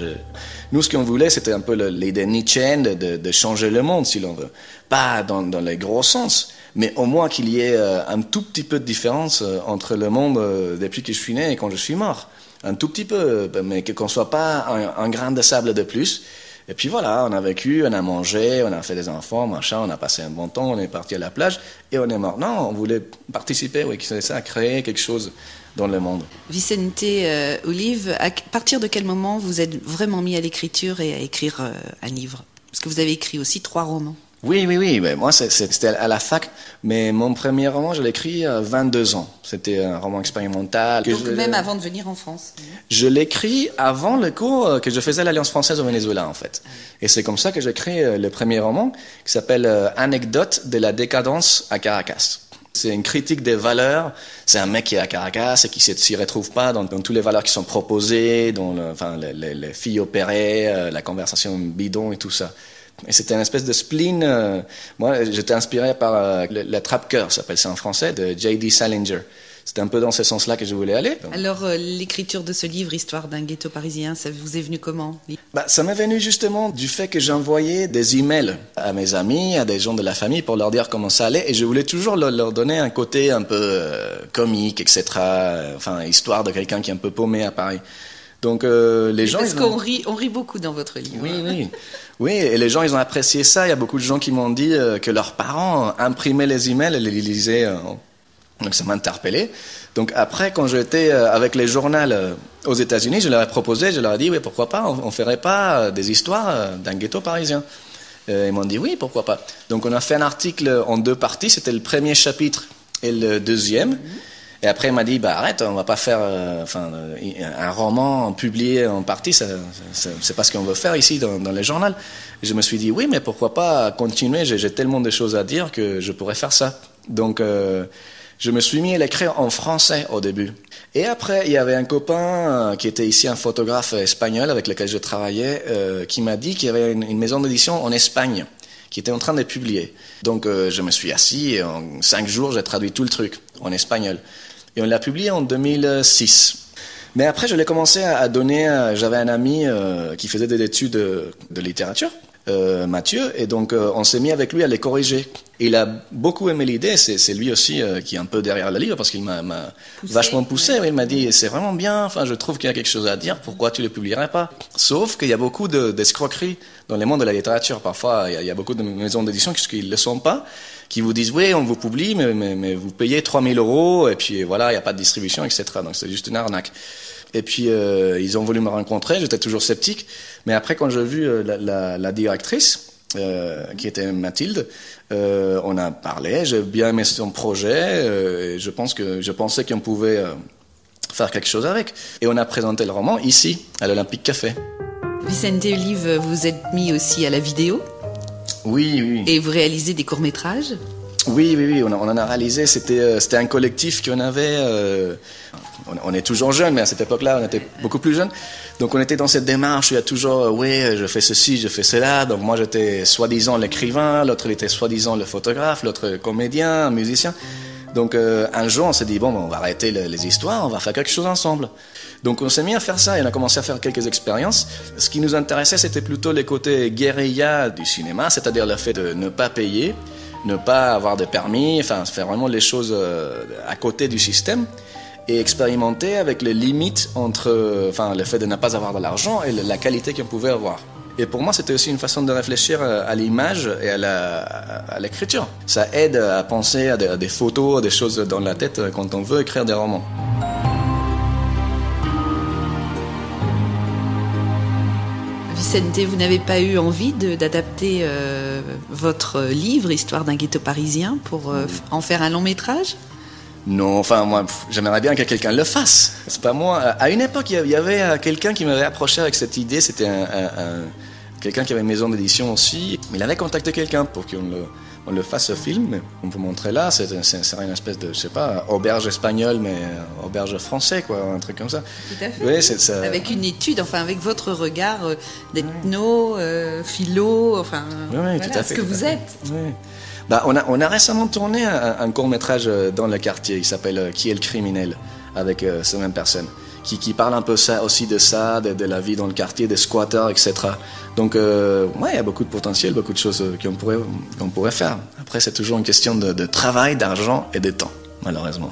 Speaker 9: nous, ce qu'on voulait, c'était un peu l'idée nietzschéenne de changer le monde, si l'on veut. Pas dans les gros sens, mais au moins qu'il y ait un tout petit peu de différence entre le monde depuis que je suis né et quand je suis mort. Un tout petit peu, mais qu'on soit pas un grain de sable de plus. Et puis voilà, on a vécu, on a mangé, on a fait des enfants, machin, on a passé un bon temps, on est parti à la plage et on est mort. Non, on voulait participer, oui, c'est ça, créer quelque chose dans le monde.
Speaker 7: Vicente Olive, à partir de quel moment vous êtes vraiment mis à l'écriture et à écrire un livre? Parce que vous avez écrit aussi 3 romans.
Speaker 9: Oui, mais moi c'était à la fac, mais mon premier roman je l'ai écrit à 22 ans. C'était un roman expérimental.
Speaker 7: Donc même avant de venir en France.
Speaker 9: Je l'ai écrit avant le cours que je faisais à l'Alliance française au Venezuela en fait. Et c'est comme ça que j'ai créé le premier roman qui s'appelle Anecdote de la décadence à Caracas. C'est une critique des valeurs. C'est un mec qui est à Caracas et qui ne s'y retrouve pas dans toutes les valeurs qui sont proposées, dans les filles opérées, la conversation bidon et tout ça. Et c'était une espèce de spleen. Moi, j'étais inspiré par l'attrape-cœur, s'appelle ça en français, de J.D. Salinger. C'était un peu dans ce sens-là que je voulais aller.
Speaker 7: Alors, l'écriture de ce livre, Histoire d'un ghetto parisien, ça vous est venu comment?
Speaker 9: Ça m'est venu justement du fait que j'envoyais des emails à mes amis, à des gens de la famille pour leur dire comment ça allait. Et je voulais toujours leur donner un côté un peu comique, etc. Enfin, histoire de quelqu'un qui est un peu paumé à Paris. Donc les gens...
Speaker 7: Parce qu'on rit beaucoup dans votre livre.
Speaker 9: Oui, et les gens, ils ont apprécié ça. Il y a beaucoup de gens qui m'ont dit que leurs parents imprimaient les emails et les lisaient. Donc ça m'a interpellé. Donc après, quand j'étais avec les journaux aux États-Unis, je leur ai proposé, je leur ai dit, oui, pourquoi pas, on ferait pas des histoires d'un ghetto parisien. Ils m'ont dit, oui, pourquoi pas. Donc on a fait un article en 2 parties. C'était le premier chapitre et le deuxième. Et après, il m'a dit, arrête, on va pas faire un roman publié en partie, c'est pas ce qu'on veut faire ici dans les journaux. Et je me suis dit, oui, mais pourquoi pas continuer, j'ai tellement de choses à dire que je pourrais faire ça. Donc, je me suis mis à l'écrire en français au début. Et après, il y avait un copain qui était ici, un photographe espagnol avec lequel je travaillais, qui m'a dit qu'il y avait une maison d'édition en Espagne qui était en train de publier. Donc, je me suis assis et en 5 jours, j'ai traduit tout le truc en espagnol. Et on l'a publié en 2006. Mais après, je l'ai commencé à donner... J'avais un ami qui faisait des études de littérature. Mathieu, et donc on s'est mis avec lui à les corriger. Et il a beaucoup aimé l'idée, c'est lui aussi qui est un peu derrière le livre, parce qu'il m'a vachement poussé. Il m'a dit, c'est vraiment bien, enfin, je trouve qu'il y a quelque chose à dire, pourquoi tu ne le publierais pas? Sauf qu'il y a beaucoup d'escroqueries dans le monde de la littérature. Parfois, il y a beaucoup de maisons d'édition qui ne le sont pas, qui vous disent, oui, on vous publie, mais vous payez 3 000 €, et puis voilà, il n'y a pas de distribution, etc. Donc c'est juste une arnaque. Et puis ils ont voulu me rencontrer, j'étais toujours sceptique, mais après quand j'ai vu la directrice, qui était Mathilde, on a parlé, j'ai bien aimé son projet, et je pensais qu'on pouvait faire quelque chose avec. Et on a présenté le roman ici, à l'Olympique Café.
Speaker 7: Vicente Olive, vous êtes mis aussi à la vidéo?
Speaker 9: Oui.
Speaker 7: Et vous réalisez des courts-métrages?
Speaker 9: Oui, on en a réalisé, c'était un collectif qu'on avait, on est toujours jeunes, mais à cette époque-là, on était beaucoup plus jeunes. Donc on était dans cette démarche, il y a toujours, oui, je fais ceci, je fais cela. Donc moi j'étais soi-disant l'écrivain, l'autre il était soi-disant le photographe, l'autre comédien, musicien. Donc un jour on s'est dit, bon, on va arrêter les histoires, on va faire quelque chose ensemble. Donc on s'est mis à faire ça et on a commencé à faire quelques expériences. Ce qui nous intéressait, c'était plutôt les côtés guérilla du cinéma, c'est-à-dire le fait de ne pas payer, ne pas avoir de permis, enfin faire vraiment les choses à côté du système et expérimenter avec les limites entre le fait de ne pas avoir de l'argent et la qualité qu'on pouvait avoir. Et pour moi, c'était aussi une façon de réfléchir à l'image et à l'écriture. Ça aide à penser à des photos, à des choses dans la tête quand on veut écrire des romans.
Speaker 7: Vicente, vous n'avez pas eu envie d'adapter votre livre, Histoire d'un ghetto parisien, pour en faire un long métrage?
Speaker 9: Non, enfin, moi, j'aimerais bien que quelqu'un le fasse. C'est pas moi. À une époque, il y avait quelqu'un qui m'avait approché avec cette idée. C'était quelqu'un qui avait une maison d'édition aussi. Il avait contacté quelqu'un pour qu'on le fasse film. On vous montrer là, c'est une espèce de, je sais pas, auberge espagnole, mais auberge français, quoi, un truc comme ça.
Speaker 7: Tout à fait.
Speaker 9: Oui, ça...
Speaker 7: Avec une étude, enfin, avec votre regard d'ethno, philo, enfin,
Speaker 9: oui,
Speaker 7: voilà,
Speaker 9: tout à fait,
Speaker 7: ce que vous êtes.
Speaker 9: Oui. Bah, on a récemment tourné un court-métrage dans le quartier, il s'appelle Qui est le criminel, avec cette même personne, qui parle un peu aussi de la vie dans le quartier, des squatteurs, etc. Donc, il y a beaucoup de potentiel, beaucoup de choses qu'on pourrait faire. Après, c'est toujours une question de travail, d'argent et de temps, malheureusement.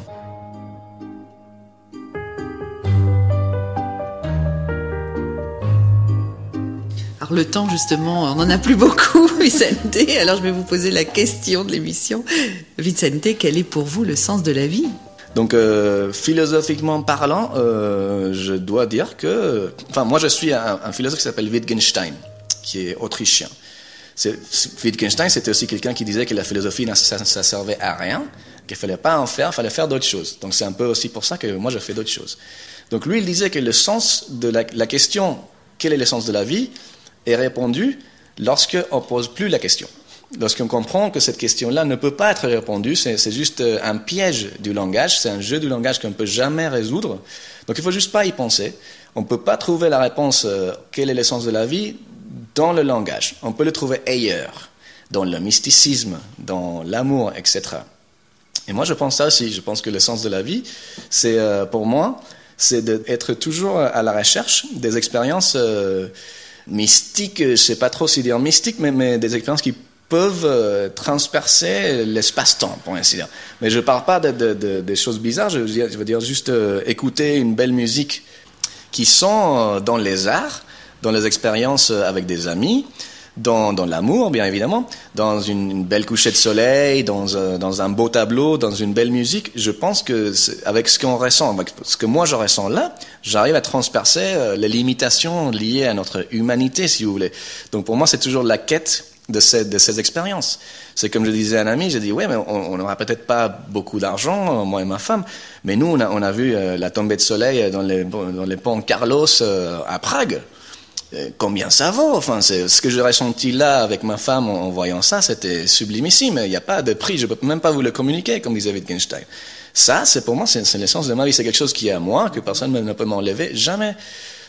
Speaker 7: Alors le temps, justement, on n'en a plus beaucoup, Vicente. Alors je vais vous poser la question de l'émission. Vicente, quel est pour vous le sens de la vie?
Speaker 9: Donc, philosophiquement parlant, je dois dire que... Enfin, moi, je suis un philosophe qui s'appelle Wittgenstein, qui est autrichien. Wittgenstein, c'était aussi quelqu'un qui disait que la philosophie, ça servait à rien, qu'il ne fallait pas en faire, il fallait faire d'autres choses. Donc, c'est un peu aussi pour ça que moi, je fais d'autres choses. Donc, lui, il disait que le sens de la question, quel est le sens de la vie, est répondu lorsqu'on ne pose plus la question. Lorsqu'on comprend que cette question-là ne peut pas être répondue, c'est juste un piège du langage, c'est un jeu du langage qu'on ne peut jamais résoudre. Donc il ne faut juste pas y penser. On ne peut pas trouver la réponse, quel est le sens de la vie, dans le langage. On peut le trouver ailleurs, dans le mysticisme, dans l'amour, etc. Et moi je pense ça aussi, je pense que le sens de la vie, c'est pour moi, c'est d'être toujours à la recherche des expériences mystiques, je ne sais pas trop si dire mystiques, mais des expériences qui peuvent transpercer l'espace-temps, pour ainsi dire. Mais je ne parle pas des choses bizarres, je veux dire juste écouter une belle musique qui sont dans les arts, dans les expériences avec des amis, dans l'amour, bien évidemment, dans une belle couchée de soleil, dans un beau tableau, dans une belle musique. Je pense que avec ce qu'on ressent, avec ce que moi je ressens là, j'arrive à transpercer les limitations liées à notre humanité, si vous voulez. Donc pour moi, c'est toujours la quête de ces expériences. C'est comme je disais à un ami, j'ai dit, ouais, mais on n'aura peut-être pas beaucoup d'argent, moi et ma femme, mais nous, on a vu la tombée de soleil dans les ponts Carlos à Prague. Combien ça vaut? Enfin, c'est ce que j'ai ressenti là avec ma femme en voyant ça, c'était sublimissime. Il n'y a pas de prix, je peux même pas vous le communiquer, comme disait Wittgenstein. Ça, c'est pour moi, c'est l'essence de ma vie. C'est quelque chose qui est à moi, que personne ne peut m'enlever, jamais.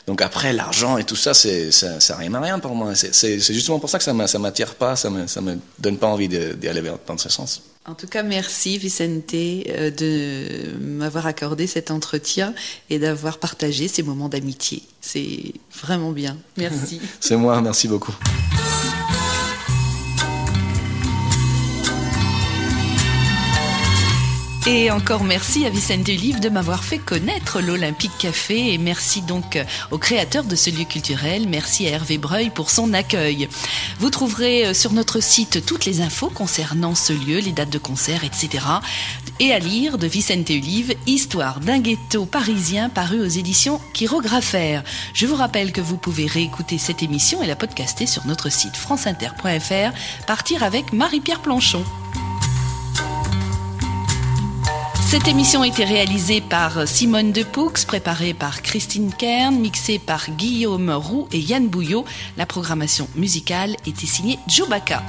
Speaker 9: Donc après, l'argent et tout ça, ça rime à rien pour moi. C'est justement pour ça que ça m'attire pas, ça me donne pas envie d'y aller dans ce sens.
Speaker 7: En tout cas, merci Vicente de m'avoir accordé cet entretien et d'avoir partagé ces moments d'amitié. C'est vraiment bien. Merci.
Speaker 9: C'est moi, merci beaucoup.
Speaker 7: Et encore merci à Vicente Olive de m'avoir fait connaître l'Olympique Café et merci donc au créateur de ce lieu culturel. Merci à Hervé Breuil pour son accueil. Vous trouverez sur notre site toutes les infos concernant ce lieu, les dates de concert, etc. Et à lire de Vicente Olive, Histoire d'un ghetto parisien paru aux éditions Chirographaire. Je vous rappelle que vous pouvez réécouter cette émission et la podcaster sur notre site franceinter.fr. Partir avec Marie-Pierre Planchon. Cette émission a été réalisée par Simone Depuux, préparée par Christine Kern, mixée par Guillaume Roux et Yann Bouillot. La programmation musicale était signée Djoubaka.